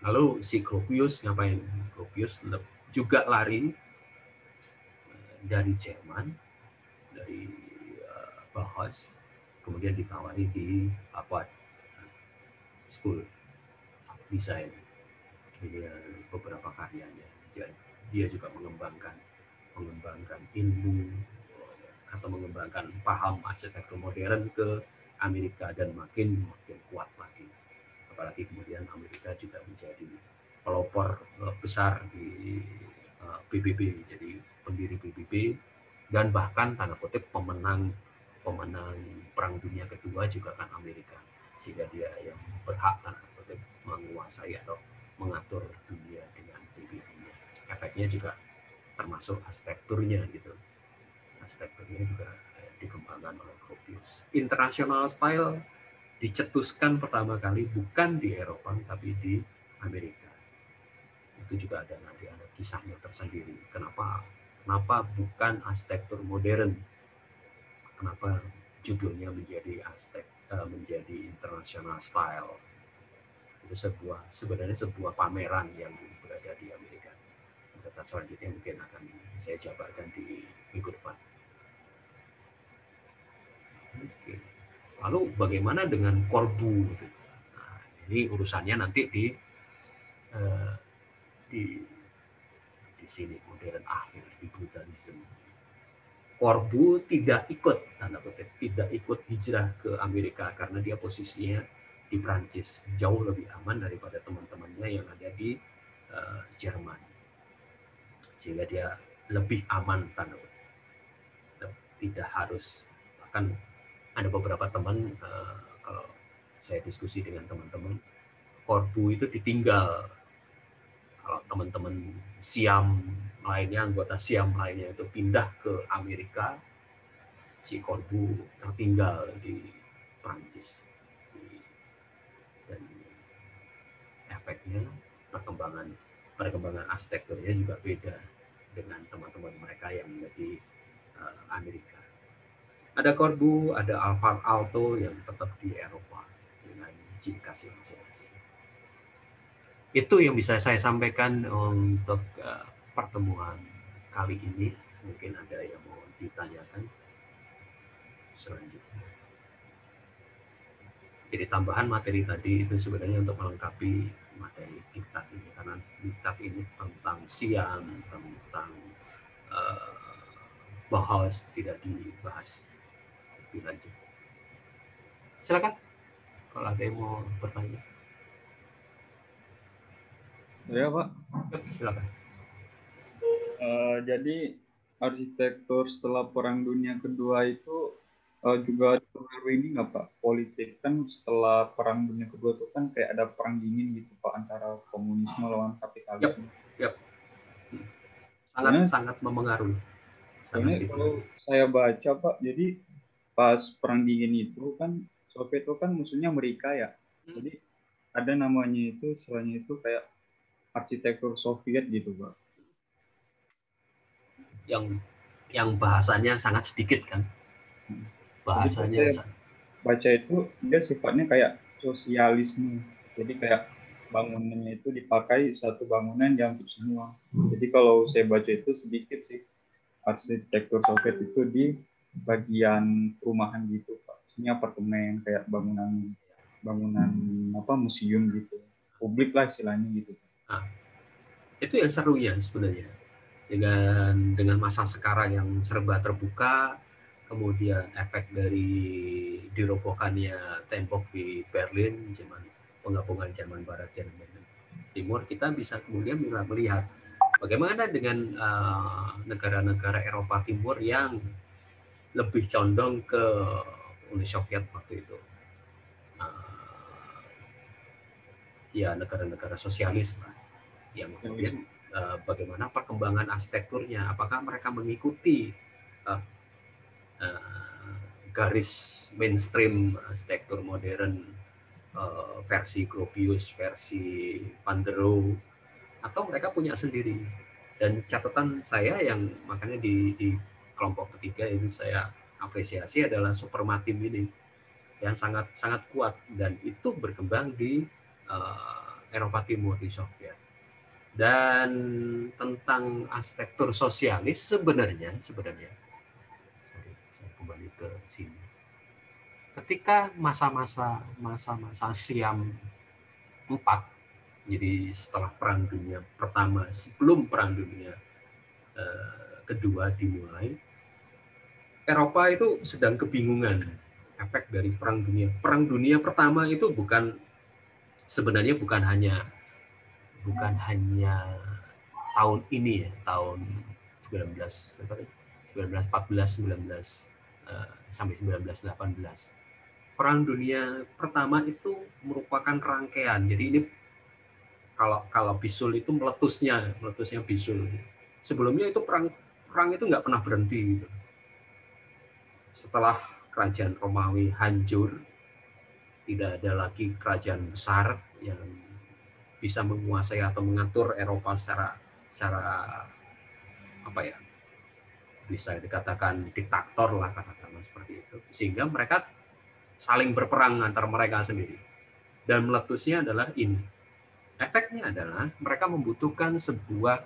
Lalu si Gropius ngapain? Gropius juga lari dari Jerman, dari Bauhaus, kemudian ditawari di Harvard School of Design. Ini beberapa karyanya. Dia juga mengembangkan ilmu atau mengembangkan paham arsitektur modern ke Amerika dan makin kuat lagi. Apalagi kemudian Amerika juga menjadi pelopor besar di PBB, jadi pendiri PBB, dan bahkan tanda kutip pemenang Perang Dunia Kedua juga kan Amerika, sehingga dia yang berhak tanda kutip menguasai atau mengatur dunia dengan PBB. efeknya juga termasuk arsitekturnya gitu. Arsitekturnya juga dikembangkan oleh Gropius. International style dicetuskan pertama kali bukan di Eropa tapi di Amerika. Itu juga ada nanti ada kisahnya tersendiri. Kenapa bukan arsitektur modern? Kenapa judulnya menjadi menjadi international style? Itu sebenarnya sebuah pameran yang berada di Amerika. Data selanjutnya mungkin akan saya jabarkan di minggu depan. Oke. Lalu bagaimana dengan Corbu? Nah, ini urusannya nanti di sini modern akhir di brutalisme. Corbu tidak ikut hijrah ke Amerika karena dia posisinya di Prancis, jauh lebih aman daripada teman-temannya yang ada di Jerman, sehingga dia lebih aman tidak harus. Bahkan ada beberapa teman kalau saya diskusi dengan teman-teman, Corbu itu ditinggal. Kalau teman-teman Siam lainnya, anggota Siam lainnya itu pindah ke Amerika, si Corbu tertinggal di Prancis. Dan efeknya perkembangan arsitekturnya juga beda dengan teman-teman mereka yang ada di Amerika. Ada Corbu, ada Alvar Aalto yang tetap di Eropa dengan ciri khas masing-masing. Itu yang bisa saya sampaikan untuk pertemuan kali ini. Mungkin ada yang mau ditanyakan selanjutnya. Jadi tambahan materi tadi itu sebenarnya untuk melengkapi materi diktat ini, karena diktat ini tentang Siam, tentang Bauhaus tidak dibahas lebih lanjut. Silakan kalau ada yang mau bertanya. Ya Pak. Silakan. Jadi arsitektur setelah Perang Dunia Kedua itu juga terpengaruh ini nggak Pak? Politik kan setelah Perang Dunia Kedua itu kan kayak ada perang dingin gitu Pak antara komunisme lawan kapitalisme. Yep. Sangat memengaruhi. Soalnya kalau saya baca Pak, jadi pas perang dingin itu kan Soviet itu kan musuhnya Amerika ya. Jadi ada namanya itu, istilahnya itu kayak arsitektur Soviet gitu Pak. Yang bahasanya sangat sedikit kan. Bahasanya baca itu dia sifatnya kayak sosialisme. Jadi kayak bangunannya itu dipakai satu bangunan yang untuk semua. Jadi kalau saya baca itu sedikit sih arsitektur Soviet itu di bagian perumahan gitu Pak. Ini apartemen kayak bangunan museum gitu. Publik lah istilahnya gitu. Nah, itu yang serunya sebenarnya. Dengan masa sekarang yang serba terbuka, kemudian efek dari dirobohkannya tembok di Berlin, penggabungan Jerman Barat, Jerman Timur, kita bisa kemudian melihat bagaimana dengan negara-negara Eropa Timur yang lebih condong ke Uni Soviet waktu itu. Ya, negara-negara sosialis lah, yang kemudian bagaimana perkembangan arsitekturnya, apakah mereka mengikuti garis mainstream arsitektur modern versi Gropius, versi Van der Rohe, atau mereka punya sendiri. Dan catatan saya yang makanya di kelompok ketiga ini saya apresiasi adalah Supermatim ini yang sangat kuat, dan itu berkembang di Eropa Timur, di Soviet. Dan tentang arsitektur sosialis sebenarnya saya kembali ke sini. Ketika masa-masa Siam 4, jadi setelah Perang Dunia Pertama, sebelum Perang Dunia Kedua dimulai, Eropa itu sedang kebingungan efek dari Perang Dunia. Perang Dunia Pertama itu sebenarnya bukan hanya tahun ini ya, tahun 1914 sampai 1918. Perang Dunia Pertama itu merupakan rangkaian. Jadi ini Kalau bisul itu meletusnya bisul. Sebelumnya itu perang itu nggak pernah berhenti gitu. Setelah kerajaan Romawi hancur, tidak ada lagi kerajaan besar yang bisa menguasai atau mengatur Eropa secara apa ya, bisa dikatakan diktator lah, katakanlah seperti itu, sehingga mereka saling berperang antar mereka sendiri. Dan meletusnya adalah ini, efeknya adalah mereka membutuhkan sebuah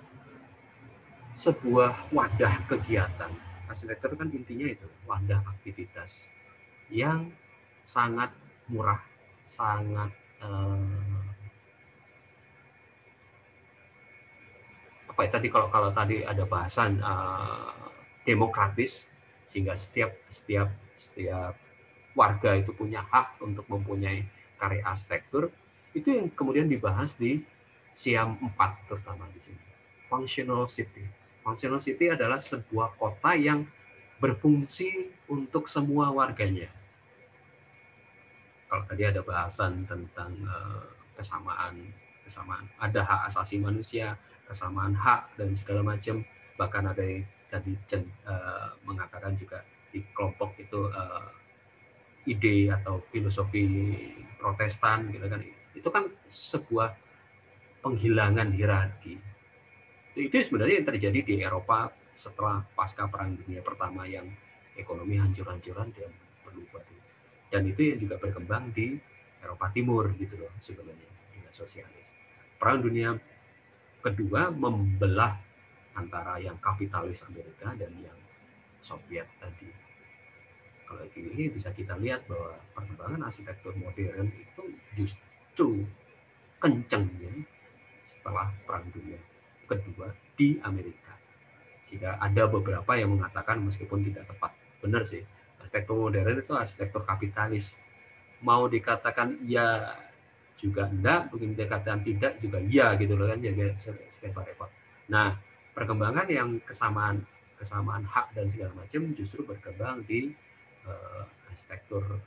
wadah kegiatan. Arsitektur kan intinya itu, wadah aktivitas yang sangat murah, sangat apa ya, tadi kalau tadi ada bahasan demokratis, sehingga setiap warga itu punya hak untuk mempunyai karya arsitektur. Itu yang kemudian dibahas di Siam 4 terutama di sini. Functional city. Functional city adalah sebuah kota yang berfungsi untuk semua warganya. Kalau tadi ada bahasan tentang kesamaan, ada hak asasi manusia, kesamaan hak dan segala macam, bahkan ada yang tadi mengatakan juga di kelompok itu ide atau filosofi Protestan gitu kan, itu kan sebuah penghilangan hierarki. Itu sebenarnya yang terjadi di Eropa setelah pasca Perang Dunia Pertama, yang ekonomi hancur-hancuran dan berubah. Dan itu yang juga berkembang di Eropa Timur gitu loh sebenarnya, dengan sosialis. Perang Dunia Kedua membelah antara yang kapitalis Amerika dan yang Soviet tadi. Kalau ini bisa kita lihat bahwa perkembangan arsitektur modern itu justru kencangnya setelah Perang Dunia Kedua di Amerika. Sehingga ada beberapa yang mengatakan, meskipun tidak tepat, benar sih, arsitektur modern itu arsitektur kapitalis. Mau dikatakan iya juga enggak, mungkin dikatakan tidak juga iya gitu loh kan, jadi repot. Nah, perkembangan yang kesamaan hak dan segala macam justru berkembang di arsitektur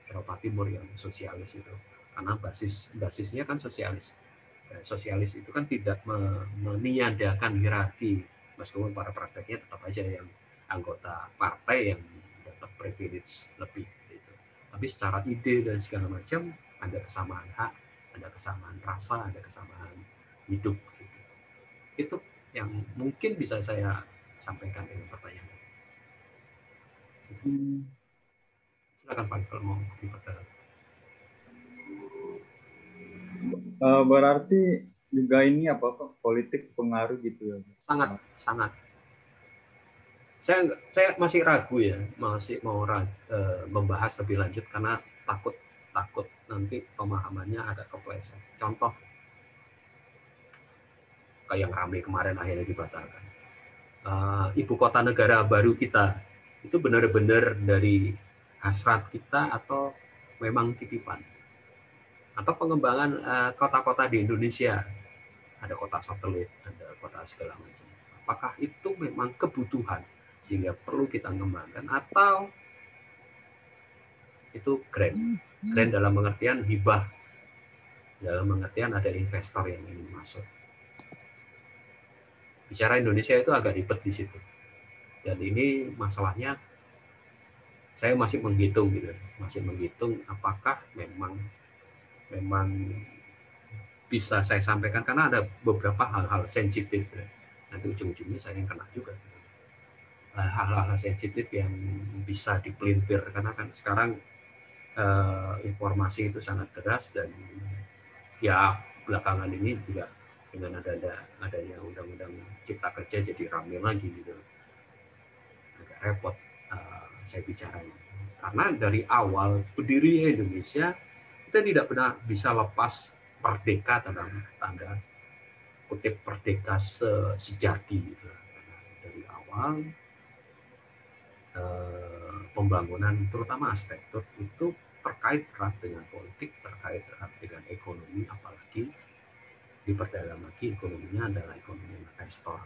Eropa Timur yang sosialis itu, karena basisnya kan sosialis. Sosialis itu kan tidak meniadakan hierarki, meskipun pada prakteknya tetap aja yang anggota partai yang dapat privilege lebih gitu. Tapi secara ide dan segala macam ada kesamaan hak, ada kesamaan rasa, ada kesamaan hidup gitu. Itu yang mungkin bisa saya sampaikan dengan pertanyaan. Silakan Pak kalau mau diperdalam. Berarti juga ini apa politik pengaruh gitu ya? Sangat. Saya masih ragu ya, masih mau membahas lebih lanjut karena takut nanti pemahamannya agak kepleset. Contoh kayak yang ramai kemarin akhirnya dibatalkan. Ibu kota negara baru kita itu benar-benar dari hasrat kita atau memang titipan? Atau pengembangan kota-kota di Indonesia, ada kota satelit, ada kota segala macam. Apakah itu memang kebutuhan sehingga perlu kita kembangkan, atau itu grand dalam pengertian hibah, dalam pengertian ada investor yang ingin masuk? Bicara Indonesia itu agak ribet di situ. Dan ini masalahnya saya masih menghitung apakah memang bisa saya sampaikan, karena ada beberapa hal-hal sensitif. Nanti ujung-ujungnya saya yang kena juga. Hal-hal sensitif yang bisa dipelintir, karena kan sekarang informasi itu sangat deras, dan ya belakangan ini juga dengan adanya undang-undang Cipta Kerja jadi ramai lagi gitu. Agak repot saya bicaranya. Karena dari awal berdiri Indonesia, kita tidak pernah bisa lepas merdeka, tanda kutip merdeka sejati gitu. Dari awal pembangunan terutama arsitektur itu terkait erat dengan politik, terkait erat dengan ekonomi, apalagi diperdalam lagi ekonominya adalah ekonomi investor.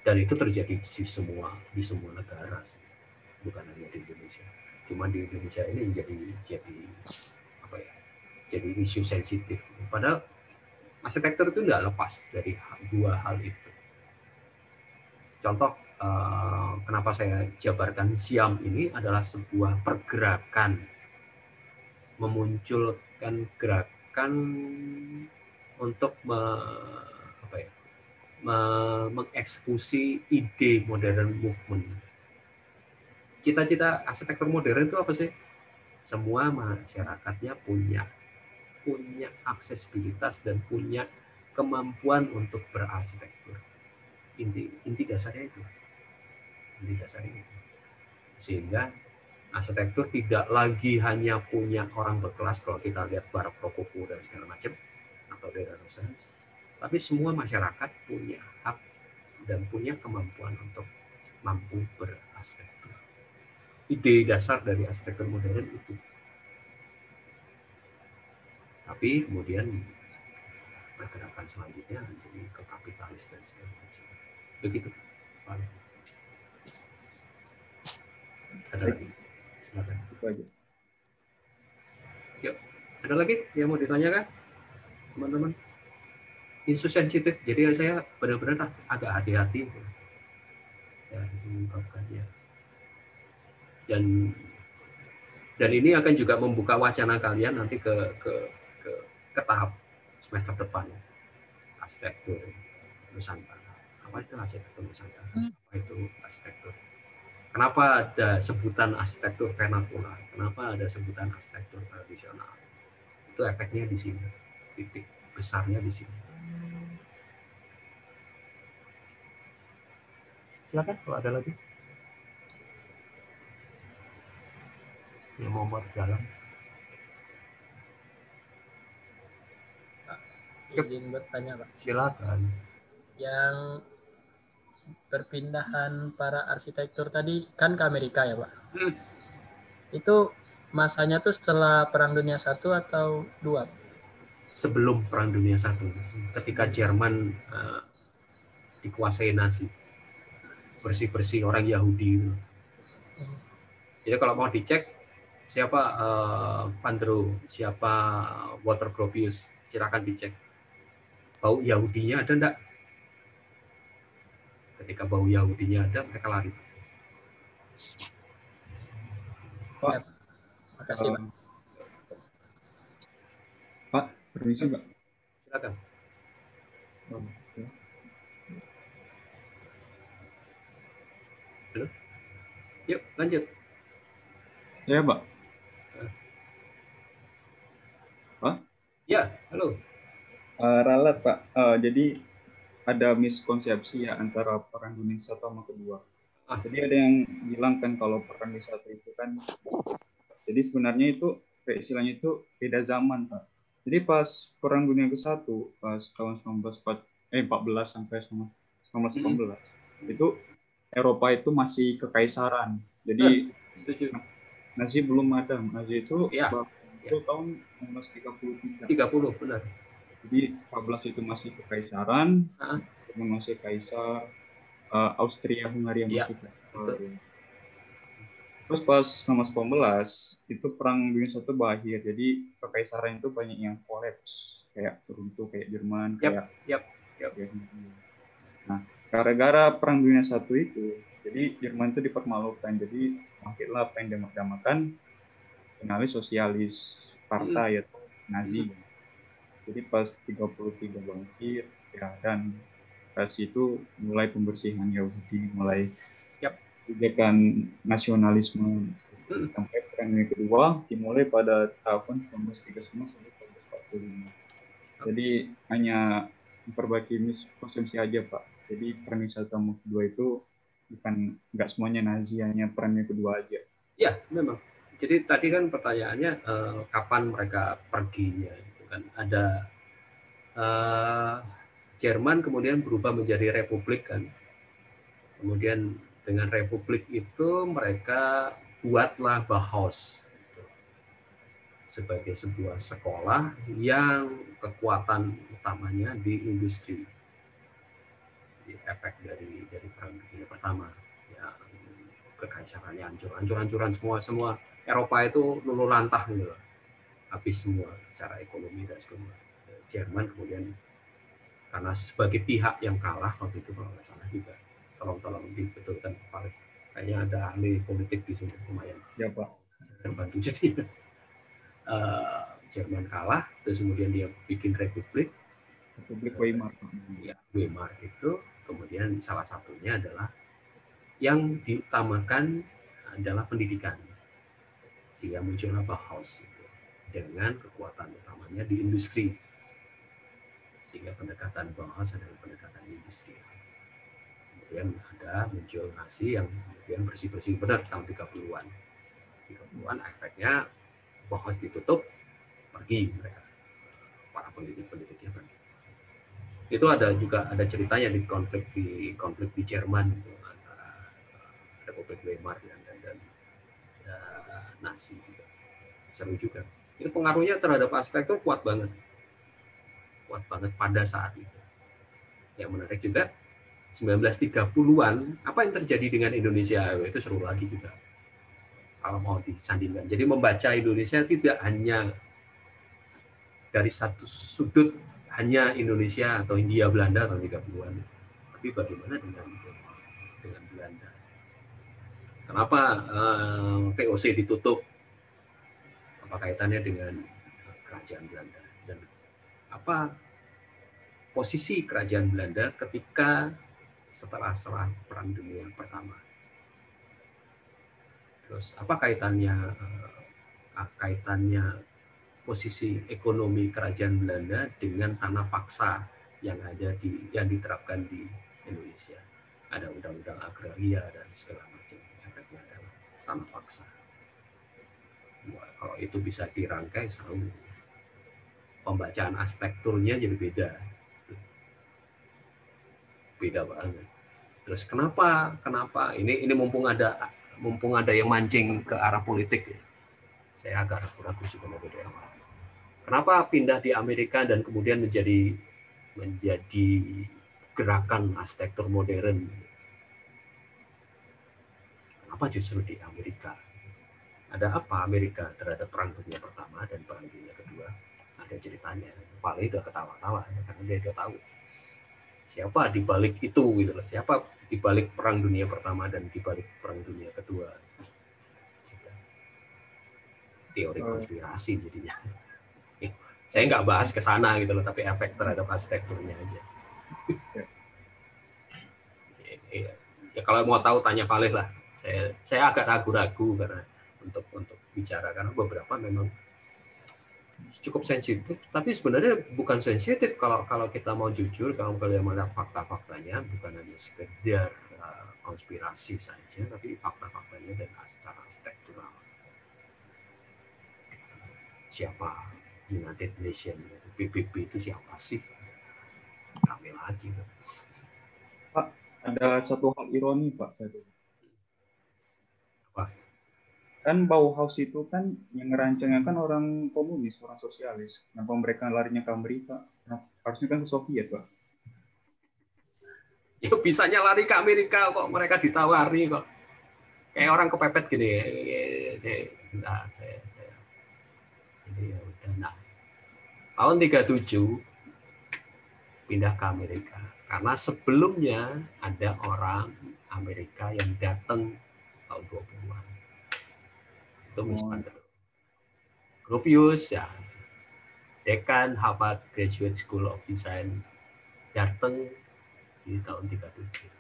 Dan itu terjadi di semua negara sih, bukan hanya di Indonesia. Cuma di Indonesia ini jadi apa ya? Jadi isu sensitif. Padahal arsitektur itu tidak lepas dari dua hal itu. Contoh, kenapa saya jabarkan Siam ini adalah sebuah pergerakan, memunculkan gerakan untuk mengeksekusi ide modern movement. Cita-cita arsitektur modern itu apa sih? Semua masyarakatnya punya aksesibilitas dan punya kemampuan untuk berarsitektur. Inti dasarnya itu. Sehingga arsitektur tidak lagi hanya punya orang berkelas, kalau kita lihat Baroque, Rokoko dan segala macam, atau daerah Renaissance, tapi semua masyarakat punya hak dan punya kemampuan untuk mampu berarsitektur. Ide dasar dari arsitektur modern itu. Tapi kemudian pergerakan selanjutnya jadi ke kapitalis dan segala macam. Begitu. Ada lagi? Silakan. Itu aja. Yuk, ada lagi yang mau ditanyakan, teman-teman? Isu sensitif, jadi saya benar-benar agak hati-hati saya mengungkapkannya. Dan ini akan juga membuka wacana kalian nanti ke tahap semester depan. Arsitektur Nusantara. Apa itu arsitektur Nusantara? Apa itu arsitektur? Kenapa ada sebutan arsitektur vernakular? Kenapa ada sebutan arsitektur tradisional? Itu efeknya di sini. Titik besarnya di sini. Silakan kalau ada lagi. Yang mau berjalan. Izin bertanya, Pak. Silakan. Yang perpindahan para arsitektur tadi kan ke Amerika ya, Pak? Itu masanya tuh setelah Perang Dunia I atau II? Sebelum Perang Dunia I, ketika Jerman dikuasai Nazi, bersih-bersih orang Yahudi. Jadi kalau mau dicek siapa Van der Rohe, siapa Walter Gropius, silakan dicek. Bau Yahudinya ada enggak? Ketika bau Yahudinya ada, mereka lari pasti. Pak, Ya, makasih, Pak. Pak, permisi, Pak. Silakan. Halo? Yuk, lanjut. Ya, Pak. Pak? Ya, halo. Ralat, Pak. Jadi ada miskonsepsi ya antara Perang Dunia I sama kedua. Jadi ada yang bilang kan kalau Perang Dunia I itu kan, jadi sebenarnya itu istilahnya itu beda zaman, Pak. Jadi pas Perang Dunia ke-1, pas tahun 14 sampai 1918, itu Eropa itu masih kekaisaran. Jadi Nazi belum ada. Nazi itu itu tahun 1933. 30, benar. Jadi 14 itu masih kekaisaran, masih kaisar, Austria Hungaria masih kaisar. Terus pas 1918 itu Perang Dunia I berakhir, jadi kekaisaran itu banyak yang kolaps, kayak runtuh kayak Jerman, kayak Nah, gara-gara Perang Dunia I itu, jadi Jerman itu dipermalukan, jadi bangkitlah apa yang dinamakan finalis sosialis partai yaitu Nazi. Jadi pas 33 bangkit ya, dan pas itu mulai pembersihan Yahudi, mulai kebijakan nasionalisme sampai Perang Dunia Kedua dimulai pada tahun 1939 sampai 1945. Jadi hanya memperbaiki miskonsepsi aja, Pak. Jadi Perang Dunia I sama Kedua itu bukan nggak semuanya Nazi, hanya Perang Dunia Kedua aja. Ya, memang. Jadi tadi kan pertanyaannya kapan mereka perginya. Kan ada Jerman kemudian berubah menjadi republik kan, kemudian dengan republik itu mereka buatlah Bauhaus sebagai sebuah sekolah yang kekuatan utamanya di industri. Jadi efek dari Perang Dunia Pertama ya, kekaisarannya hancur-hancuran semua Eropa itu luluh lantah gitu, habis semua secara ekonomi dan semua. Jerman kemudian Karena sebagai pihak yang kalah waktu itu kalau nggak salah juga, tolong dibetulkan Pak. Kayaknya ada ahli politik di sini lumayan. Ya Pak. Terbantu. Jadi Jerman kalah, terus kemudian dia bikin Republik Weimar. Ya, Weimar itu kemudian salah satunya adalah yang diutamakan adalah pendidikan, sehingga muncullah Bauhaus itu dengan kekuatan utamanya di industri, sehingga pendekatan Bauhaus adalah pendekatan industri. Kemudian ada muncul Nazi yang kemudian bersih-bersih benar tahun 30-an. 30-an efeknya Bauhaus ditutup, pergi mereka, para pendidik-pendidiknya pergi. Itu ada ceritanya di konflik di Jerman itu antara Republik Weimar dan Nazi juga. Seru juga. Itu pengaruhnya terhadap arsitektur kuat banget pada saat itu. Yang menarik juga 1930-an, apa yang terjadi dengan Indonesia itu seru lagi juga kalau mau disandingkan. Jadi membaca Indonesia tidak hanya dari satu sudut, hanya Indonesia atau Hindia Belanda tahun 30-an, tapi bagaimana dengan Belanda. Kenapa VOC ditutup? Apa kaitannya dengan kerajaan Belanda? Dan apa posisi kerajaan Belanda ketika setelah Perang Dunia Pertama? Terus apa kaitannya posisi ekonomi kerajaan Belanda dengan tanah paksa yang diterapkan di Indonesia? Ada undang-undang agraria dan segala macam, efeknya adalah tanah paksa. Wah, kalau itu bisa dirangkai, selalu pembacaan arsitekturnya jadi beda banget. Terus kenapa ini mumpung ada yang mancing ke arah politik ya. Saya agak ragu sebenarnya. Kenapa pindah di Amerika dan kemudian menjadi gerakan arsitektur modern? Kenapa justru di Amerika? Ada apa Amerika terhadap Perang Dunia Pertama dan Perang Dunia Kedua? Ada ceritanya. Paling udah ketawa-tawa karena dia udah tahu siapa di balik itu gitu loh. Siapa di balik Perang Dunia Pertama dan di balik Perang Dunia Kedua. Teori konspirasi jadinya. Saya nggak bahas ke sana gitu loh, tapi efek terhadap arsitekturnya aja. Ya kalau mau tahu tanya Valeh lah. Saya agak ragu-ragu karena untuk bicara karena beberapa memang cukup sensitif, tapi sebenarnya bukan sensitif kalau kita mau jujur, kalau kalian melihat fakta-faktanya, bukan hanya sekedar konspirasi saja, tapi fakta-faktanya dan secara arsitektural. Siapa United Nations, PBB itu siapa sih? Kami lagi. Pak, ada satu hal ironi Pak. Apa? Kan Bauhaus itu kan yang ngerancangnya kan orang komunis, orang sosialis. Kenapa mereka larinya ke Amerika? Harusnya kan ke Soviet, Pak. Ya bisanya lari ke Amerika kok, mereka ditawari kok. Kayak orang kepepet gini. Jadi ya udah. Nah, tahun 37 pindah ke Amerika. Karena sebelumnya ada orang Amerika yang datang tahun 20-an. Itu Mr. Gropius ya, dekan Harvard Graduate School of Design, datang di tahun 37.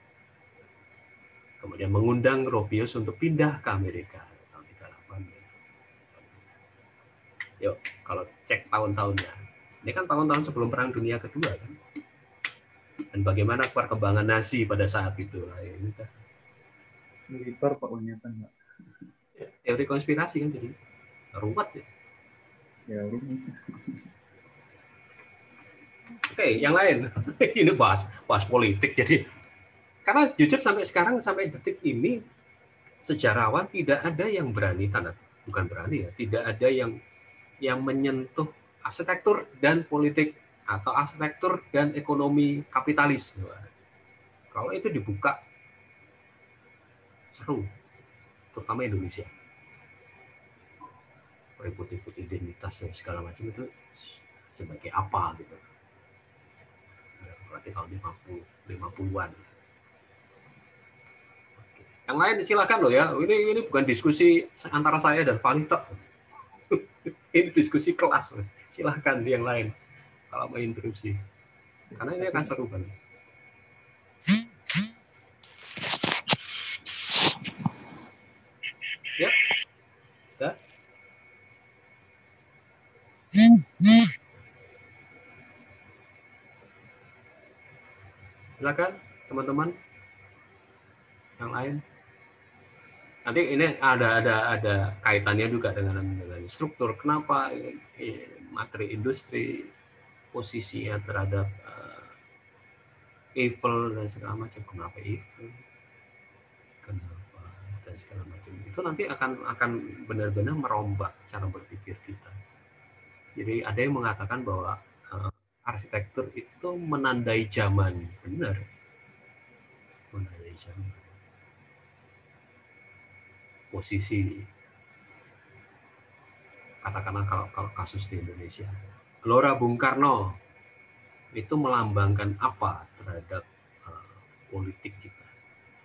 Kemudian mengundang Gropius untuk pindah ke Amerika tahun 38. Yuk, kalau cek tahun-tahunnya. Ini kan tahun-tahun sebelum Perang Dunia Kedua kan. Dan bagaimana perkembangan Nazi pada saat itu. Nah, ini kan militer Pak Wanyakan, Pak. Teori konspirasi kan jadi ruwet ya. Ya, rumit. Oke, yang lain. Ini bahas politik. Jadi karena jujur sampai sekarang, sampai detik ini, sejarawan tidak ada yang berani, bukan berani ya, tidak ada yang menyentuh arsitektur dan politik atau arsitektur dan ekonomi kapitalis. Kalau itu dibuka, seru, terutama Indonesia. Ribut-ribut identitas dan segala macam itu sebagai apa gitu. apalagi tahun 50-an. Yang lain silakan loh ya. Ini bukan diskusi antara saya dan Valito. Ini diskusi kelas. Silakan yang lain kalau mau interupsi. Karena ini akan seru banget. Ya. Ya. Silakan teman-teman yang lain. Nanti ini ada kaitannya juga dengan struktur. Kenapa materi industri posisinya terhadap evil dan segala macam. Kenapa evil? Kenapa dan segala macam. Itu nanti akan benar-benar merombak cara berpikir kita. Jadi ada yang mengatakan bahwa arsitektur itu menandai zaman. Benar. Menandai zaman. Posisi, katakanlah kalau kasus di Indonesia, Gelora Bung Karno itu melambangkan apa terhadap politik kita?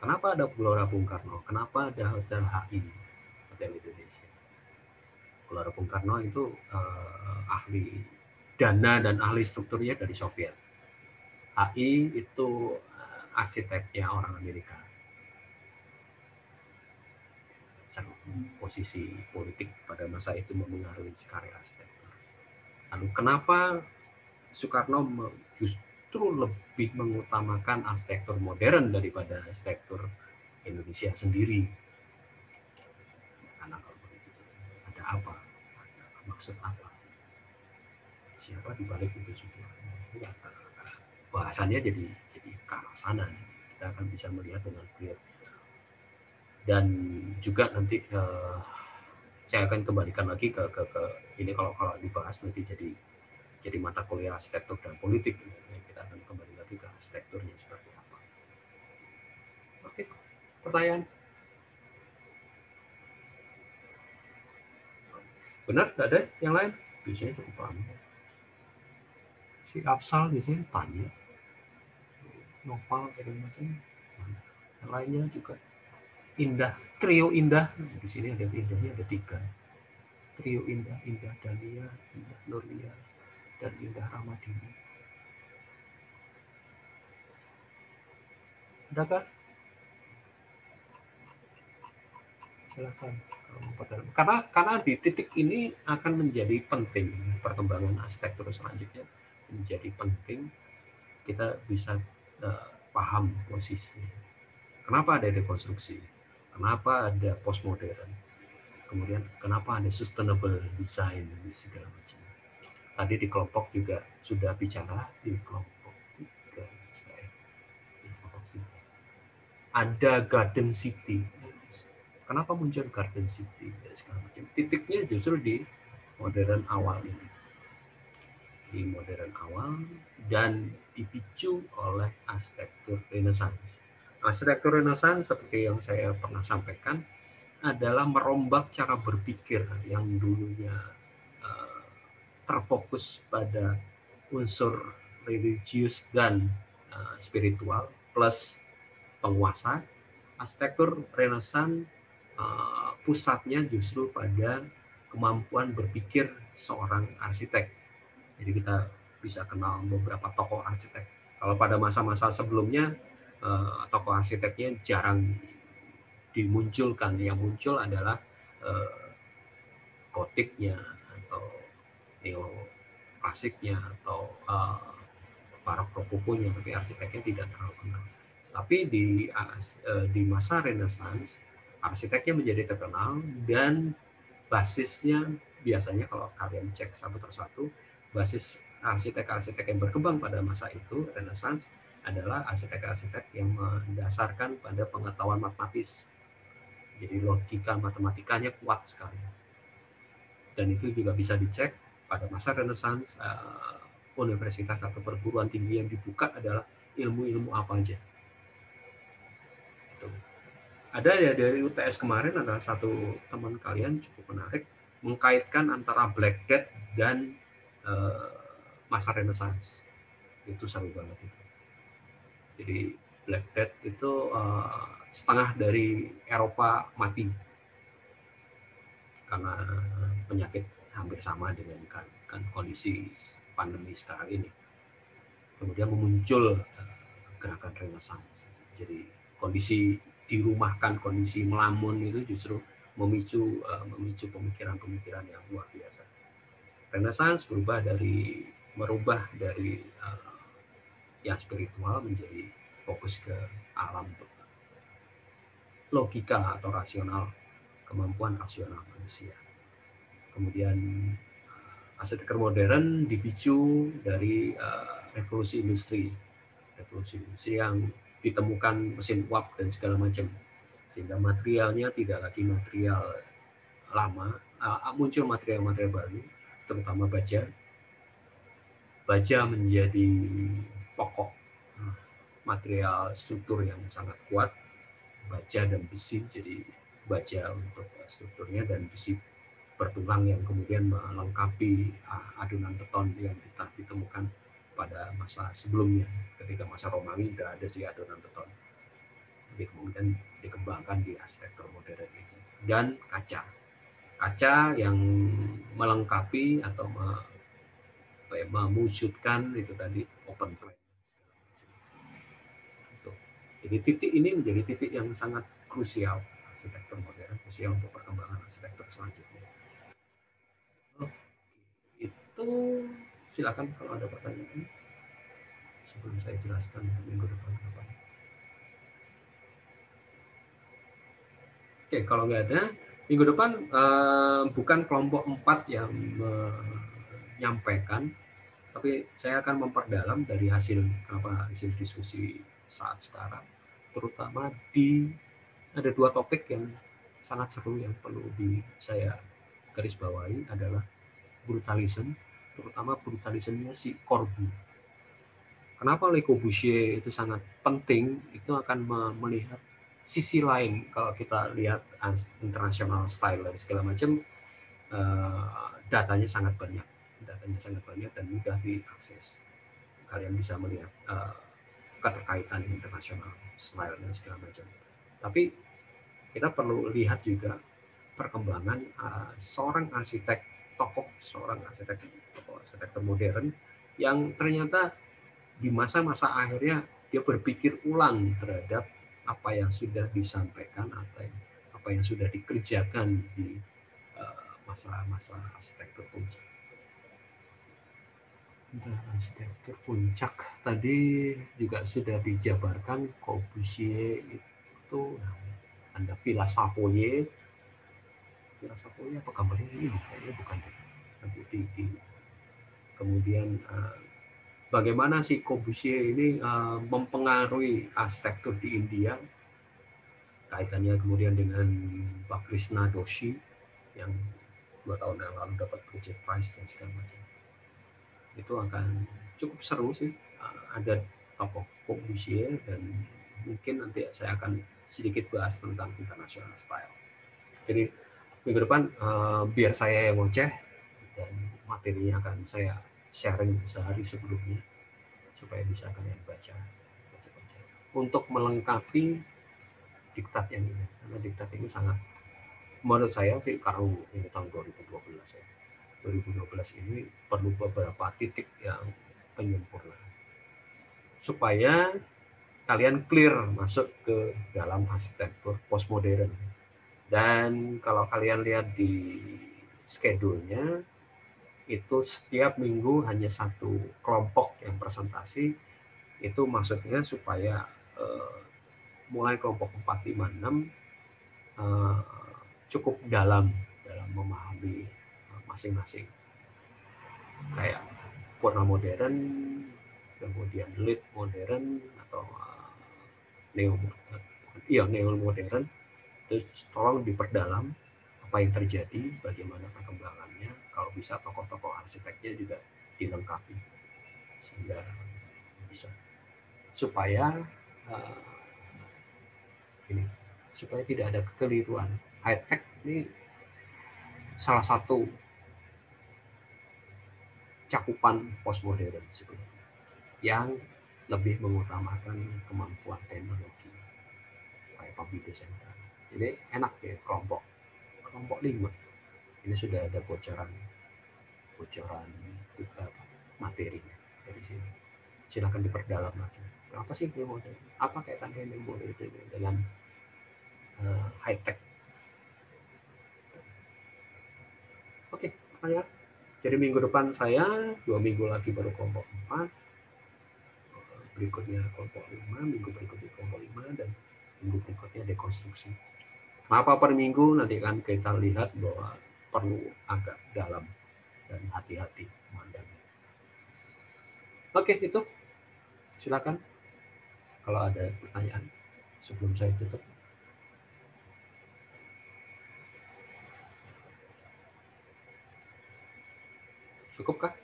Kenapa ada Gelora Bung Karno? Kenapa ada Hotel HI, Hotel Indonesia? Gelora Bung Karno itu ahli dana dan ahli strukturnya dari Soviet. HI itu arsiteknya orang Amerika. Posisi politik pada masa itu mempengaruhi karya arsitektur. Lalu kenapa Soekarno justru lebih mengutamakan arsitektur modern daripada arsitektur Indonesia sendiri? Karena kalau begitu ada apa? Maksud apa? Siapa di balik itu semua? Bahasannya jadi ke arah sana. Kita akan bisa melihat dengan clear. Dan juga nanti saya akan kembalikan lagi ke ini kalau dibahas nanti jadi mata kuliah arsitektur dan politik. Kita akan kembali lagi ke arsitekturnya seperti apa. Oke, pertanyaan? Benar? Tidak ada yang lain? Biasanya cukup lama. Si Afsal biasanya tanya. Novel segala macam. Yang lainnya juga. Indah, trio Indah. Di sini ada Indahnya ada 3. Trio Indah, Indah Dahlia, Indah Nurlia, dan Indah Ramadini. Adakah? Silakan. Karena di titik ini akan menjadi penting perkembangan arsitektur selanjutnya, menjadi penting kita bisa paham posisi. Kenapa ada rekonstruksi? Kenapa ada postmodern? Kemudian kenapa ada sustainable design di segala macam? Tadi di kelompok juga sudah bicara di kelompok 3. Ada garden city. Kenapa muncul garden city dan segala macam? Titiknya justru di modern awal ini. Di modern awal dan dipicu oleh arsitektur Renaissance. Arsitektur Renaissance seperti yang saya pernah sampaikan adalah merombak cara berpikir yang dulunya terfokus pada unsur religius dan spiritual plus penguasa. Arsitektur Renaissance pusatnya justru pada kemampuan berpikir seorang arsitek. Jadi kita bisa kenal beberapa tokoh arsitek. Kalau pada masa-masa sebelumnya tokoh arsiteknya jarang dimunculkan. Yang muncul adalah gotiknya atau neoklasiknya atau barok rokokonya, tapi arsiteknya tidak terlalu kenal. Tapi di masa Renaissance arsiteknya menjadi terkenal dan basisnya biasanya kalau kalian cek satu persatu, basis arsitek-arsitek yang berkembang pada masa itu Renaissance adalah arsitek-arsitek yang mendasarkan pada pengetahuan matematis. Jadi logika matematikanya kuat sekali. Dan itu juga bisa dicek pada masa Renaissance, universitas atau perguruan tinggi yang dibuka adalah ilmu-ilmu apa aja. Itu. Ada ya dari UTS kemarin ada satu teman kalian cukup menarik mengkaitkan antara Black Death dan masa Renaissance. Itu seru banget itu. Jadi Black Death itu setengah dari Eropa mati karena penyakit hampir sama dengan kan kondisi pandemi sekarang ini. Kemudian muncul gerakan Renaissance. Jadi kondisi dirumahkan, kondisi melamun itu justru memicu pemikiran-pemikiran yang luar biasa. Renaissance merubah dari yang spiritual menjadi fokus ke alam logika atau rasional, kemampuan rasional manusia. Kemudian arsitektur modern dipicu dari revolusi industri yang ditemukan mesin uap dan segala macam, sehingga materialnya tidak lagi material lama, muncul material-material baru, terutama baja. Baja menjadi pokok material struktur yang sangat kuat, baja dan besi. Jadi baja untuk strukturnya dan besi bertulang yang kemudian melengkapi adonan beton yang ditemukan pada masa sebelumnya. Ketika masa Romawi sudah ada si adonan beton. Jadi kemudian dikembangkan di arsitektur modern ini. Dan kaca yang melengkapi atau mewujudkan itu tadi open plan. Jadi titik ini menjadi titik yang sangat krusial arsitektur modern, krusial untuk perkembangan arsitektur selanjutnya. Itu silakan kalau ada pertanyaan sebelum saya jelaskan minggu depan apa. Oke, kalau nggak ada, minggu depan bukan kelompok 4 yang menyampaikan, tapi saya akan memperdalam dari hasil diskusi saat sekarang, terutama ada 2 topik yang sangat seru yang perlu saya garis bawahi adalah brutalisme, terutama brutalismenya si Corbu. Kenapa Le Corbusier itu sangat penting? Itu akan melihat sisi lain. Kalau kita lihat international style dan segala macam, datanya sangat banyak dan mudah diakses. Kalian bisa melihat keterkaitan internasional style dan segala macam. Tapi kita perlu lihat juga perkembangan seorang arsitektur modern yang ternyata di masa-masa akhirnya dia berpikir ulang terhadap apa yang sudah disampaikan, apa yang sudah dikerjakan di masa-masa arsitektur puncak. Arsitektur puncak tadi juga sudah dijabarkan. Corbusier itu ada Villa Savoye apa gambarnya ini? Kayaknya bukan. Kemudian bagaimana si Corbusier ini mempengaruhi arsitektur di India, kaitannya kemudian dengan Pak Krishna Doshi yang 2 tahun yang lalu dapat Project Prize dan segala macam. Itu akan cukup seru sih. Ada tokoh Corbusier dan mungkin nanti saya akan sedikit bahas tentang international style. Jadi minggu depan biar saya yang ngoceh dan materinya akan saya sharing sehari sebelumnya supaya bisa kalian baca. Untuk melengkapi diktat yang ini, karena diktat ini sangat, menurut saya sih, karena ini tahun 2012 ya. 2012 ini perlu beberapa titik yang penyempurnaan supaya kalian clear masuk ke dalam arsitektur postmodern. Dan kalau kalian lihat di schedule-nya, itu setiap minggu hanya 1 kelompok yang presentasi. Itu maksudnya supaya mulai kelompok 4, 5, 6 cukup dalam memahami masing-masing. Kayak Purna modern, kemudian Lit modern atau neo modern. Terus tolong diperdalam apa yang terjadi, bagaimana perkembangannya. Kalau bisa tokoh-tokoh arsiteknya juga dilengkapi sehingga bisa supaya tidak ada kekeliruan. High tech ini salah satu cakupan postmodern sebenarnya yang lebih mengutamakan kemampuan teknologi kayak computer center. Jadi enak ya kelompok 5. Ini sudah ada bocoran materinya dari sini. Silakan diperdalam lagi. Apa sih neo modern? Apa kaitannya neo modern dengan high tech? Oke, pertanyaan. Jadi minggu depan saya 2 minggu lagi baru kelompok 4, berikutnya kelompok 5, minggu berikutnya kelompok 5, dan minggu berikutnya dekonstruksi. Kenapa per minggu? Nanti kan kita lihat bahwa perlu agak dalam dan hati-hati memandangnya. Oke, itu. Silakan kalau ada pertanyaan sebelum saya tutup. Cukupkah?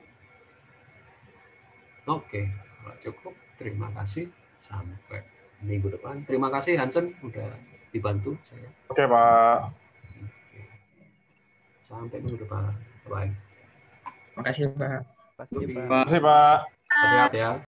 Oke, kalau cukup, terima kasih. Sampai minggu depan. Terima kasih Hansen udah dibantu saya. Oke, Pak. Oke. Sampai minggu depan. Bye. Makasih, Pak. Terima kasih, Pak. Hati-hati ya.